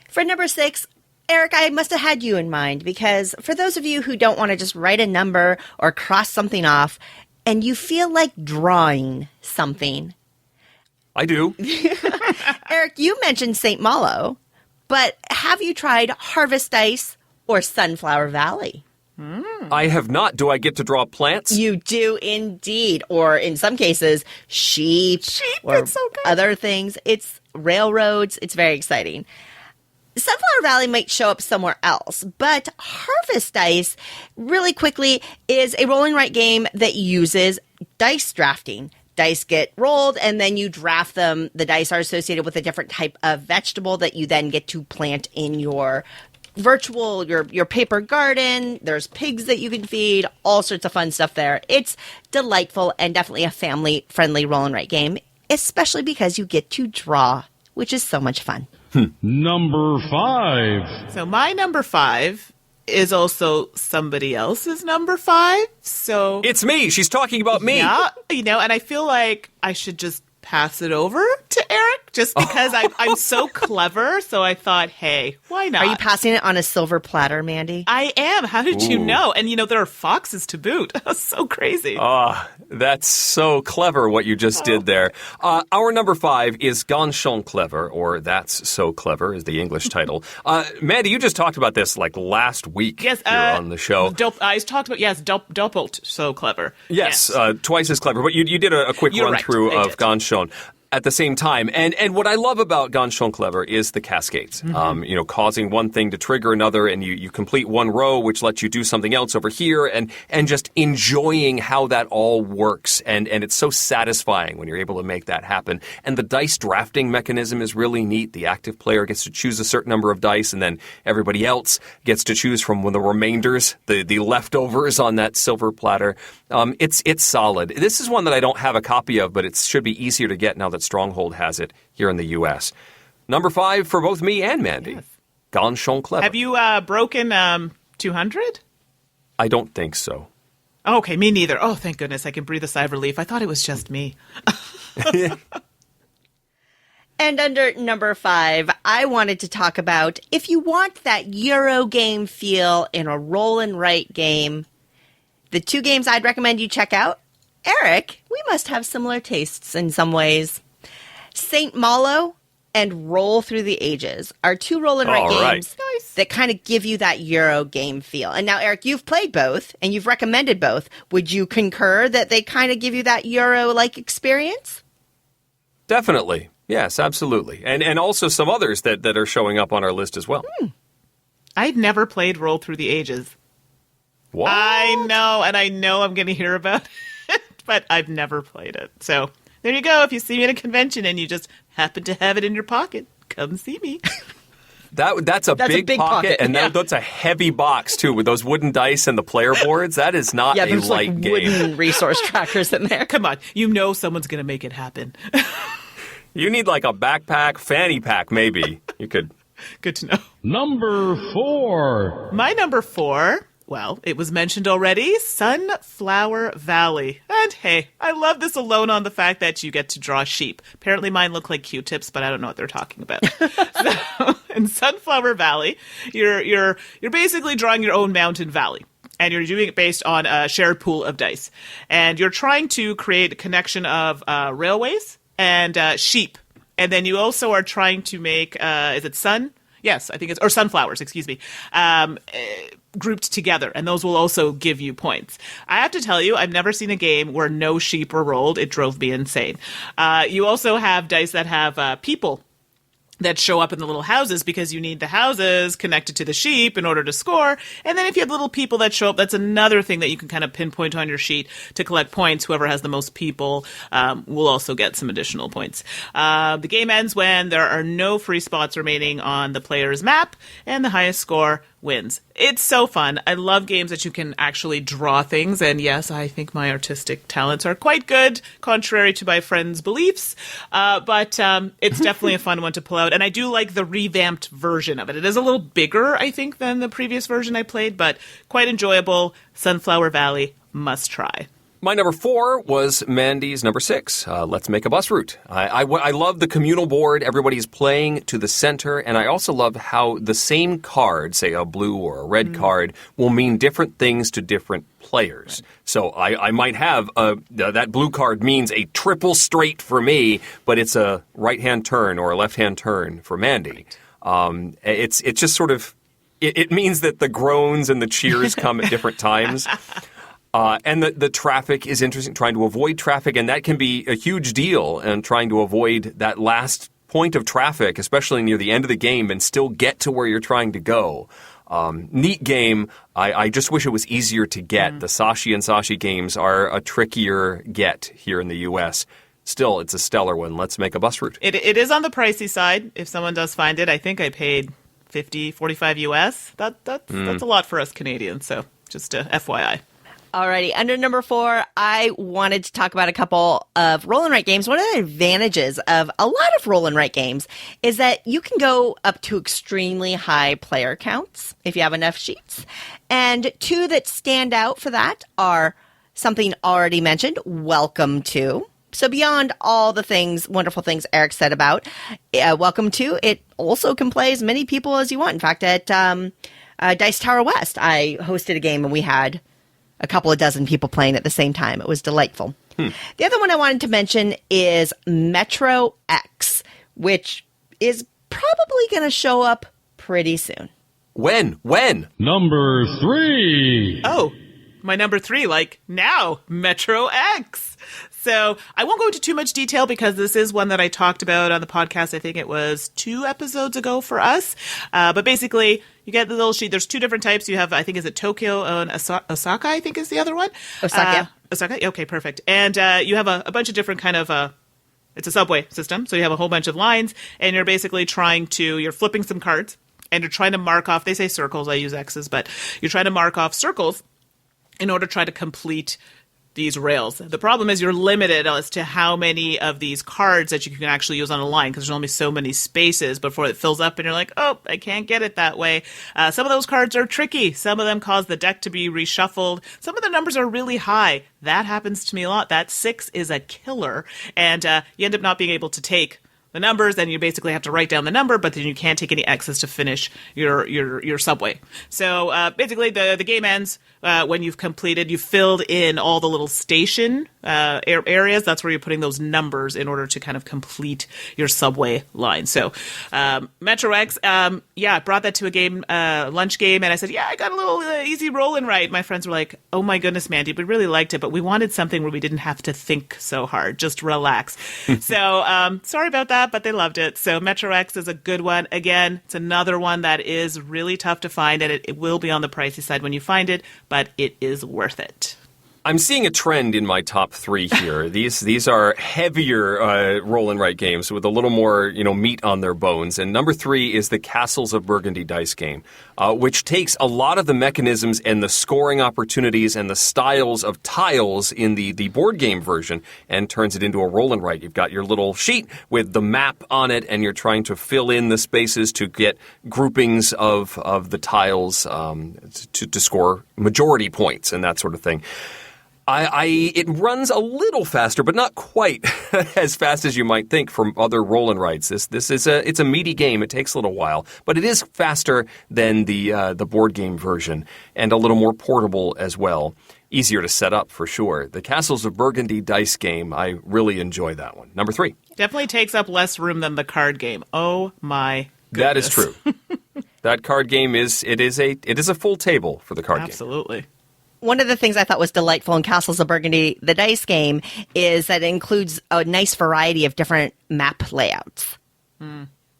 For number 6, Eric, I must have had you in mind because for those of you who don't want to just write a number or cross something off and you feel like drawing something. I do. Eric, you mentioned St. Malo, but have you tried Harvest Dice or Sunflower Valley? I have not. Do I get to draw plants? You do indeed. Or in some cases, sheep or it's so good. other things. It's railroads. It's very exciting. Sunflower Valley might show up somewhere else, but Harvest Dice, really quickly, is a roll and write game that uses dice drafting. Dice get rolled, and then you draft them. The dice are associated with a different type of vegetable that you then get to plant in your virtual, your paper garden. There's pigs that you can feed, all sorts of fun stuff there. It's delightful and definitely a family-friendly roll and write game, especially because you get to draw, which is so much fun. Number 5. So my number 5 is also somebody else's number 5. So It's me. She's talking about me. yeah, and I feel like I should just pass it over to Eric just because I'm so clever. So I thought, hey, why not? Are you passing it on a silver platter, Mandy? I am. How did you know? And, there are foxes to boot. That's so crazy. That's so clever what you just did there. Our number 5 is Ganz schön clever, or That's So Clever is the English title. Mandy, you just talked about this like last week Yes, here on the show. I talked about, doppelt so clever. Yes, twice as clever. But you did a quick You're run-through right, I of did. Ganz schön at the same time. And what I love about Ganz schön clever is the cascades. Causing one thing to trigger another, and you complete one row, which lets you do something else over here, and just enjoying how that all works. And it's so satisfying when you're able to make that happen. And the dice drafting mechanism is really neat. The active player gets to choose a certain number of dice, and then everybody else gets to choose from the remainders, the leftovers on that silver platter. It's solid. This is one that I don't have a copy of, but it should be easier to get now that Stronghold has it here in the U.S. Number 5 for both me and Mandy. Yes. Ganz schön clever. Have you broken 200? I don't think so. Okay, me neither. Oh, thank goodness. I can breathe a sigh of relief. I thought it was just me. And under number 5, I wanted to talk about if you want that Euro game feel in a roll and write game, the 2 games I'd recommend you check out. Eric, we must have similar tastes in some ways. St. Malo and Roll Through the Ages are 2 roll and write games that kind of give you that Euro game feel. And now, Eric, you've played both and you've recommended both. Would you concur that they kind of give you that Euro-like experience? Definitely. Yes, absolutely. And also some others that are showing up on our list as well. I'd never played Roll Through the Ages. What? I know, and I know I'm going to hear about it, but I've never played it. So there you go. If you see me at a convention and you just happen to have it in your pocket, come see me. That's a big pocket, and that's a heavy box, too, with those wooden dice and the player boards. That is not a there's light like game. wooden resource trackers in there. Come on. Someone's going to make it happen. You need like a backpack, fanny pack, maybe. You could. Good to know. Number 4. My number 4 Well, it was mentioned already, Sunflower Valley. And hey, I love this alone on the fact that you get to draw sheep. Apparently mine look like Q-tips, but I don't know what they're talking about. So, in Sunflower Valley, you're basically drawing your own mountain valley. And you're doing it based on a shared pool of dice. And you're trying to create a connection of railways and sheep. And then you also are trying to make, is it sun? Yes, I think it's, or sunflowers, excuse me, grouped together, and those will also give you points. I have to tell you, I've never seen a game where no sheep were rolled. It drove me insane. You also have dice that have people that show up in the little houses because you need the houses connected to the sheep in order to score. And then if you have little people that show up, that's another thing that you can kind of pinpoint on your sheet to collect points. Whoever has the most people will also get some additional points. The game ends when there are no free spots remaining on the player's map, and the highest score wins. It's so fun. I love games that you can actually draw things, and yes, I think my artistic talents are quite good, contrary to my friends' beliefs, but it's definitely a fun one to pull out, and I do like the revamped version of it. It is a little bigger, I think, than the previous version I played, but quite enjoyable. Sunflower Valley, must try. My number 4 was Mandy's number 6. Let's make a bus route. I love the communal board. Everybody's playing to the center. And I also love how the same card, say a blue or a red card, will mean different things to different players. Right. So I might have that blue card means a triple straight for me, but it's a right-hand turn or a left-hand turn for Mandy. Right. It's just sort of, it means that the groans and the cheers come at different times. And the traffic is interesting, trying to avoid traffic, and that can be a huge deal, and trying to avoid that last point of traffic, especially near the end of the game, and still get to where you're trying to go. Neat game. I just wish it was easier to get. The Sashi and Sashi games are a trickier get here in the U.S. Still, it's a stellar one. Let's make a bus route. It is on the pricey side. If someone does find it, I think I paid $45 US. That's a lot for us Canadians, so just FYI. Alrighty, under number 4, I wanted to talk about a couple of roll and write games. One of the advantages of a lot of roll and write games is that you can go up to extremely high player counts if you have enough sheets. And 2 that stand out for that are something already mentioned, Welcome To. So beyond all the things, wonderful things Eric said about Welcome To, it also can play as many people as you want. In fact, at Dice Tower West, I hosted a game and we had a couple of dozen people playing at the same time. It was delightful. The other one I wanted to mention is Metro X, which is probably going to show up pretty soon. When? Number 3. Oh, my number 3, like now, Metro X. So I won't go into too much detail because this is one that I talked about on the podcast. I think it was 2 episodes ago for us. But basically, you get the little sheet. There's 2 different types. You have, I think, is it Tokyo and Osaka, I think is the other one. Osaka. Osaka? Okay, perfect. And you have a bunch of different kind of, it's a subway system. So you have a whole bunch of lines, and you're basically you're flipping some cards, and you're trying to mark off, they say circles, I use X's, but you're trying to mark off circles in order to try to complete these rails. The problem is you're limited as to how many of these cards that you can actually use on a line because there's only so many spaces before it fills up and you're like, oh, I can't get it that way. Some of those cards are tricky. Some of them cause the deck to be reshuffled. Some of the numbers are really high. That happens to me a lot. That 6 is a killer. And you end up not being able to take the numbers, then you basically have to write down the number, but then you can't take any X's to finish your subway. So basically the game ends when you've filled in all the little station areas. That's where you're putting those numbers in order to kind of complete your subway line. So Metro X, I brought that to a game, lunch game, and I said, I got a little easy roll and write. My friends were like, oh my goodness, Mandy, we really liked it, but we wanted something where we didn't have to think so hard, just relax. So sorry about that, but they loved it. So Metro X is a good one. Again, it's another one that is really tough to find, and it will be on the pricey side when you find it, but it is worth it. I'm seeing a trend in my top 3 here. These are heavier roll and write games with a little more meat on their bones. And number 3 is the Castles of Burgundy dice game, which takes a lot of the mechanisms and the scoring opportunities and the styles of tiles in the board game version and turns it into a roll and write. You've got your little sheet with the map on it, and you're trying to fill in the spaces to get groupings of the tiles to score majority points and that sort of thing. It runs a little faster, but not quite as fast as you might think from other roll and writes. It's a meaty game. It takes a little while, but it is faster than the board game version and a little more portable as well. Easier to set up for sure. The Castles of Burgundy dice game, I really enjoy that one. Number 3. Definitely takes up less room than the card game. Oh my goodness. That is true. That card game is a full table for the card game. Absolutely. One of the things I thought was delightful in Castles of Burgundy, the dice game, is that it includes a nice variety of different map layouts.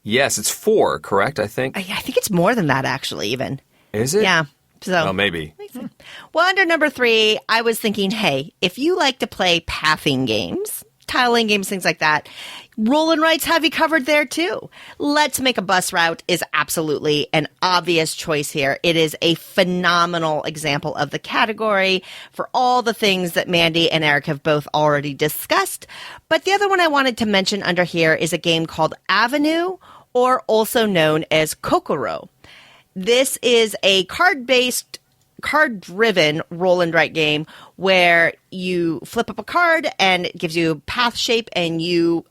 Yes, it's 4, correct, I think? I think it's more than that, actually, even. Is it? Yeah. So, maybe. Well, under number 3, I was thinking, hey, if you like to play pathing games, tiling games, things like that, roll and writes have you covered there too. Let's Make a Bus Route is absolutely an obvious choice here. It is a phenomenal example of the category for all the things that Mandy and Eric have both already discussed. But the other one I wanted to mention under here is a game called Avenue, or also known as Kokoro. This is a card-driven roll and write game where you flip up a card and it gives you path shape, and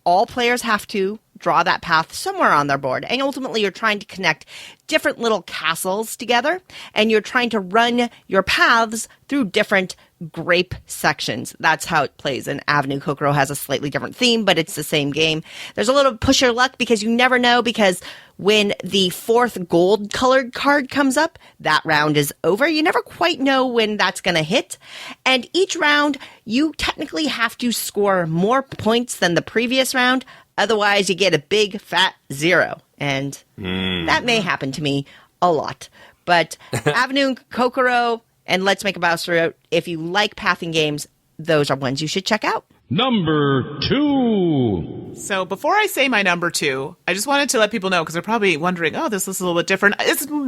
all players have to draw that path somewhere on their board. And ultimately you're trying to connect different little castles together, and you're trying to run your paths through different grape sections. That's how it plays. And Avenue Kokoro has a slightly different theme, but it's the same game. There's a little push your luck because you never know, because when the 4th gold colored card comes up, that round is over. You never quite know when that's going to hit. And each round, you technically have to score more points than the previous round. Otherwise, you get a big fat 0. And that may happen to me a lot. But Avenue Kokoro and Let's Make a Bus Route, if you like pathing games, those are ones you should check out. Number 2. So before I say my number 2, I just wanted to let people know, because they're probably wondering, this list is a little bit different.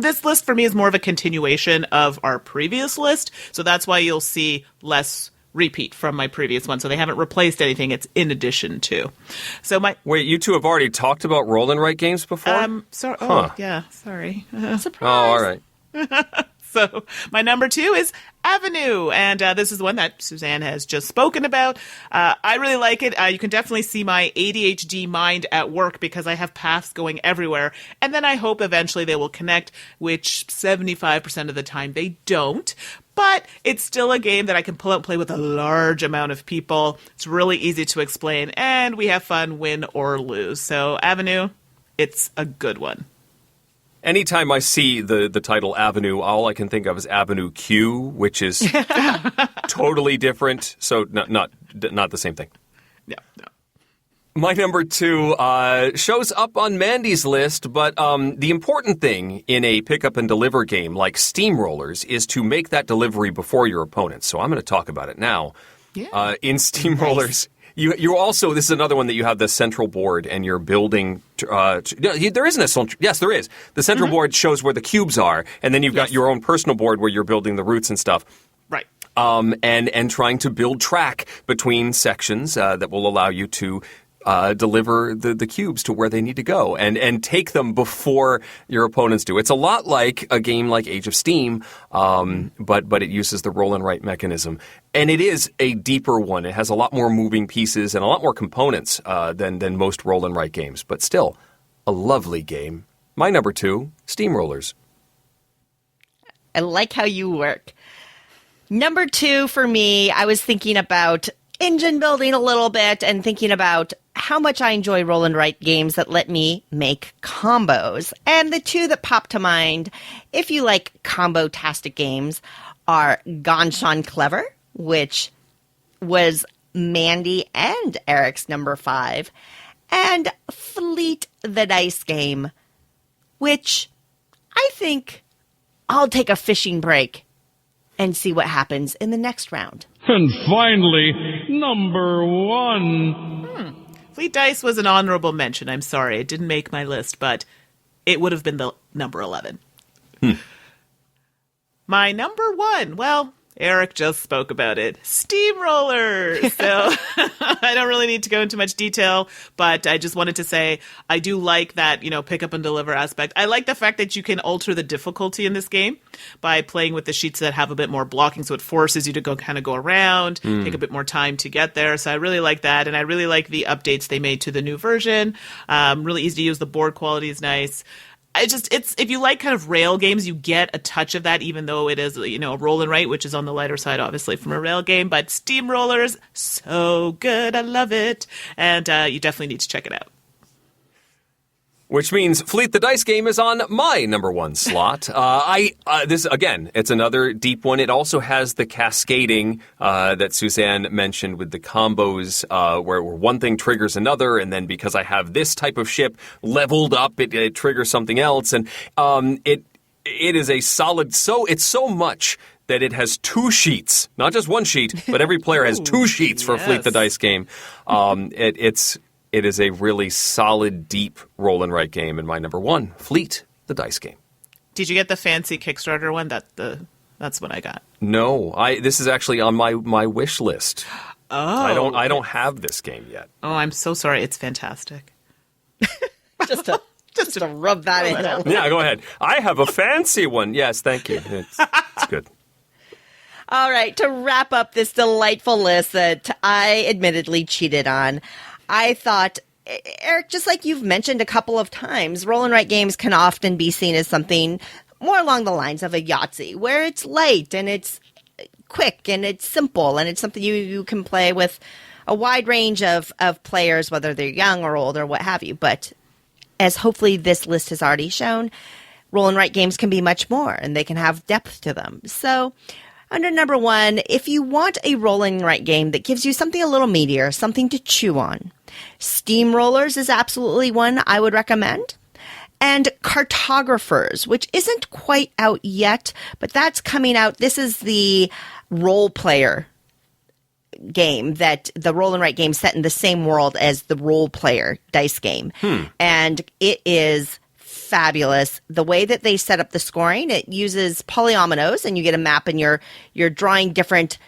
This list for me is more of a continuation of our previous list. So that's why you'll see less repeat from my previous one. So they haven't replaced anything. It's in addition to. So Wait, you two have already talked about roll and write games before? Sorry. Sorry. Surprise. Oh, all right. So my number 2 is Avenue, and this is the one that Suzanne has just spoken about. I really like it. You can definitely see my ADHD mind at work because I have paths going everywhere, and then I hope eventually they will connect, which 75% of the time they don't. But it's still a game that I can pull out and play with a large amount of people. It's really easy to explain, and we have fun, win or lose. So Avenue, it's a good one. Anytime I see the title Avenue, all I can think of is Avenue Q, which is totally different. So not the same thing. No. My number 2 shows up on Mandy's list, but the important thing in a pick up and deliver game like Steamrollers is to make that delivery before your opponent. So I'm going to talk about it now. Yeah. In Steamrollers. Nice. You also, this is another one that you have the central board and you're building. There isn't a central. Yes, there is. The central board shows where the cubes are, and then you've got your own personal board where you're building the routes and stuff. Right. And trying to build track between sections that will allow you to deliver the cubes to where they need to go and take them before your opponents do. It's a lot like a game like Age of Steam, but it uses the roll and write mechanism. And it is a deeper one. It has a lot more moving pieces and a lot more components than most roll and write games. But still, a lovely game. My number 2, Steamrollers. I like how you work. Number 2 for me, I was thinking about engine building a little bit and thinking about how much I enjoy roll and write games that let me make combos. And the 2 that pop to mind, if you like combo-tastic games, are Ganshan Clever, which was Mandy and Eric's number 5, and Fleet the Dice Game, which I think I'll take a fishing break and see what happens in the next round. And finally, number 1. Fleet Dice was an honorable mention. I'm sorry, it didn't make my list, but it would have been the number 11. My number 1, well, Eric just spoke about it. Steamrollers! So I don't really need to go into much detail, but I just wanted to say I do like that, pick up and deliver aspect. I like the fact that you can alter the difficulty in this game by playing with the sheets that have a bit more blocking, so it forces you to go around, take a bit more time to get there. So I really like that, and I really like the updates they made to the new version. Really easy to use. The board quality is nice. It's if you like kind of rail games, you get a touch of that, even though it is, a roll and write, which is on the lighter side, obviously, from a rail game. But Steamrollers, so good. I love it. And you definitely need to check it out. Which means Fleet the Dice game is on my number 1 slot. This, again, it's another deep one. It also has the cascading that Suzanne mentioned with the combos where one thing triggers another, and then because I have this type of ship leveled up, it triggers something else. And it is a solid... It's so much that it has 2 sheets. Not just 1 sheet, but every player has 2 sheets for Fleet the Dice game. It is a really solid, deep roll and write game, and my number 1, Fleet the Dice game. Did you get the fancy Kickstarter one? That's what I got. No, this is actually on my wish list. Oh, I don't have this game yet. Oh, I'm so sorry. It's fantastic. just to rub that in. Yeah, go ahead. I have a fancy one. Yes, thank you. It's good. All right, to wrap up this delightful list that I admittedly cheated on, I thought, Eric, just like you've mentioned a couple of times, roll and write games can often be seen as something more along the lines of a Yahtzee, where it's light and it's quick and it's simple and it's something you can play with a wide range of players, whether they're young or old or what have you. But as hopefully this list has already shown, roll and write games can be much more, and they can have depth to them. So under number 1, if you want a roll and write game that gives you something a little meatier, something to chew on, Steamrollers is absolutely one I would recommend. And Cartographers, which isn't quite out yet, but that's coming out. This is the role player game, that the roll and write game set in the same world as the role player dice game. And it is fabulous. The way that they set up the scoring, it uses polyominoes, and you get a map, and you're drawing different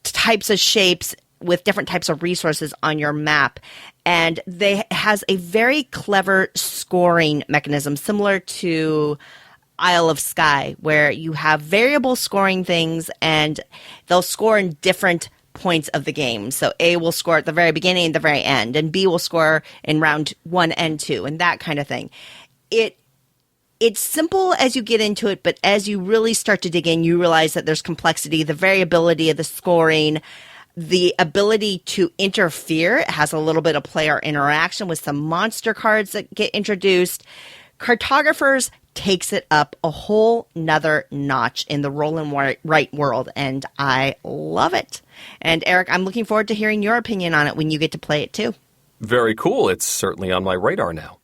types of shapes with different types of resources on your map. And they has a very clever scoring mechanism similar to Isle of Skye, where you have variable scoring things, and they'll score in different points of the game. So A will score at the very beginning and the very end, and B will score in round 1 and 2, and that kind of thing. It's simple as you get into it, but as you really start to dig in, you realize that there's complexity, the variability of the scoring, the ability to interfere. It has a little bit of player interaction with some monster cards that get introduced. Cartographers takes it up a whole nother notch in the roll and write world, and I love it. And Eric, I'm looking forward to hearing your opinion on it when you get to play it too. Very cool. It's certainly on my radar now.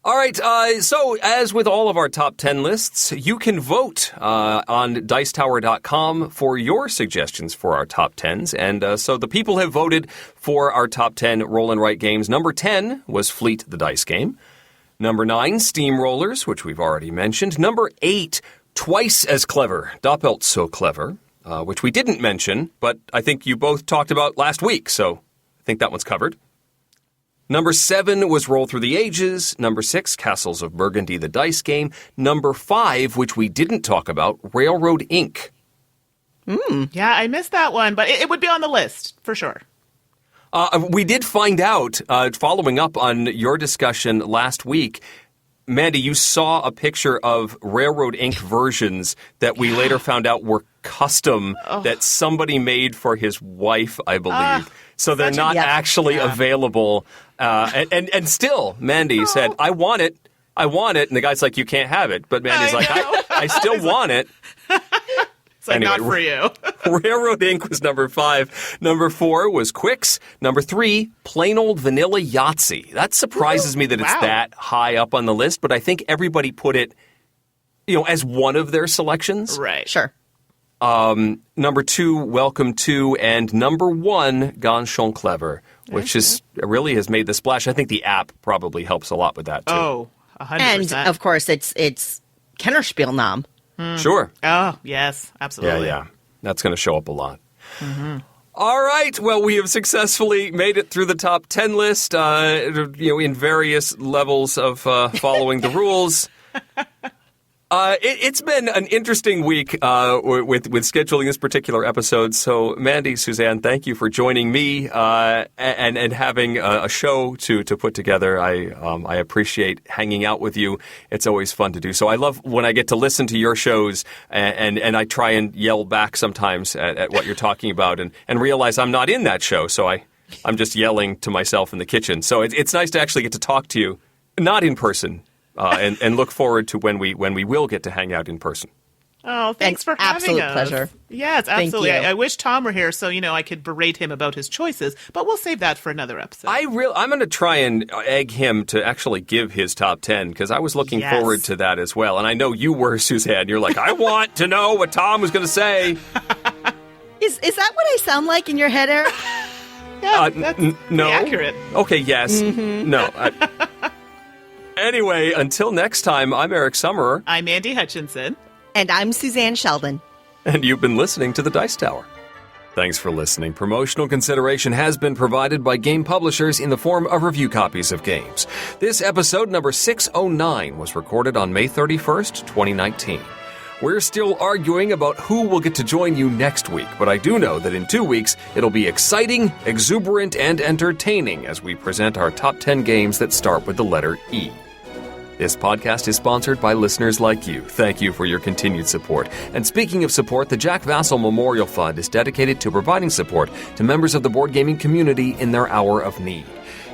All right, so as with all of our top 10 lists, you can vote on Dicetower.com for your suggestions for our top 10s. And so the people have voted for our top 10 roll and write games. Number 10 was Fleet the Dice Game. Number 9, Steamrollers, which we've already mentioned. Number 8, Twice as Clever, Doppelt so Clever, which we didn't mention, but I think you both talked about last week, so I think that one's covered. Number 7 was Roll Through the Ages. Number 6, Castles of Burgundy, the Dice Game. Number 5, which we didn't talk about, Railroad Inc. Yeah, I missed that one, but it would be on the list, for sure. We did find out, following up on your discussion last week, Mandy, you saw a picture of Railroad Inc. versions that we later found out were custom, that somebody made for his wife, I believe. So they're not actually available. And still, Mandy said, I want it. And the guy's like, you can't have it. But Mandy's like, I still want it. It's like, anyway, not for you. Railroad Inc. was number 5. Number 4 was Quicks. Number 3, Plain Old Vanilla Yahtzee. That surprises me that it's that high up on the list, but I think everybody put it, as one of their selections. Right. Sure. Number 2, Welcome To, and number 1, Ganz schön clever, which really has made the splash. I think the app probably helps a lot with that, too. Oh, 100%. And, of course, it's Kennerspielnamen. Sure. Oh, yes, absolutely. Yeah. That's going to show up a lot. All right. Well, we have successfully made it through the top 10 list, in various levels of following the rules. It's been an interesting week with scheduling this particular episode. So, Mandy, Suzanne, thank you for joining me and having a show to put together. I appreciate hanging out with you. It's always fun to do so. I love when I get to listen to your shows and I try and yell back sometimes at what you're talking about and realize I'm not in that show. So I'm just yelling to myself in the kitchen. So it's nice to actually get to talk to you, not in person. And look forward to when we will get to hang out in person. Oh, thanks for having absolute us. Pleasure. Yes, absolutely. Thank you. I wish Tom were here so, I could berate him about his choices, but we'll save that for another episode. I'm going to try and egg him to actually give his top 10 because I was looking forward to that as well. And I know you were, Suzanne. You're like, I want to know what Tom was going to say. Is that what I sound like in your head, Eric? Yeah, that's no. accurate. Okay, yes. No. Anyway, until next time, I'm Eric Summerer. I'm Andy Hutchinson. And I'm Suzanne Sheldon. And you've been listening to The Dice Tower. Thanks for listening. Promotional consideration has been provided by game publishers in the form of review copies of games. This episode number 609 was recorded on May 31st, 2019. We're still arguing about who will get to join you next week, but I do know that in 2 weeks, it'll be exciting, exuberant, and entertaining as we present our top 10 games that start with the letter E. This podcast is sponsored by listeners like you. Thank you for your continued support. And speaking of support, the Jack Vassell Memorial Fund is dedicated to providing support to members of the board gaming community in their hour of need.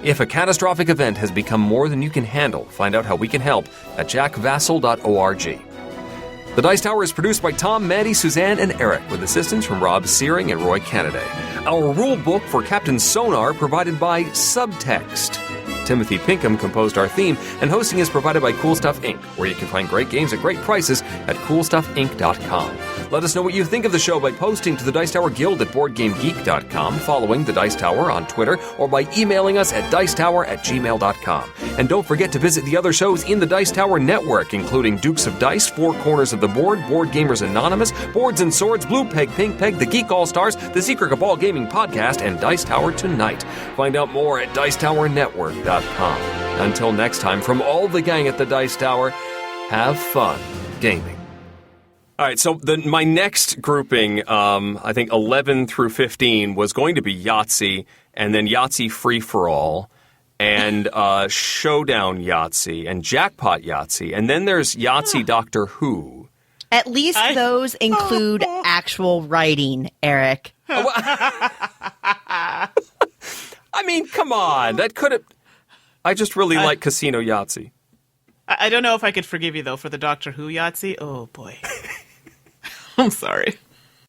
If a catastrophic event has become more than you can handle, find out how we can help at jackvassell.org. The Dice Tower is produced by Tom, Mandy, Suzanne, and Eric, with assistance from Rob Searing and Roy Cannaday. Our rule book for Captain Sonar provided by Subtext. Timothy Pinkham composed our theme, and hosting is provided by Cool Stuff Inc., where you can find great games at great prices at CoolStuffInc.com. Let us know what you think of the show by posting to the Dice Tower Guild at BoardGameGeek.com, following the Dice Tower on Twitter, or by emailing us at dicetower@gmail.com. And don't forget to visit the other shows in the Dice Tower network, including Dukes of Dice, Four Corners of the Board, Board Gamers Anonymous, Boards and Swords, Blue Peg, Pink Peg, The Geek All-Stars, The Secret Cabal Gaming Podcast, and Dice Tower Tonight. Find out more at dicetowernetwork.com. Until next time, from all the gang at the Dice Tower, have fun gaming. All right, so my next grouping, I think 11 through 15, was going to be Yahtzee, and then Yahtzee Free-for-All, and Showdown Yahtzee, and Jackpot Yahtzee, and then there's Yahtzee Doctor Who. At least those include actual writing, Eric. I mean, come on, that could have... I just really like Casino Yahtzee. I don't know if I could forgive you, though, for the Doctor Who Yahtzee. Oh, boy. I'm sorry.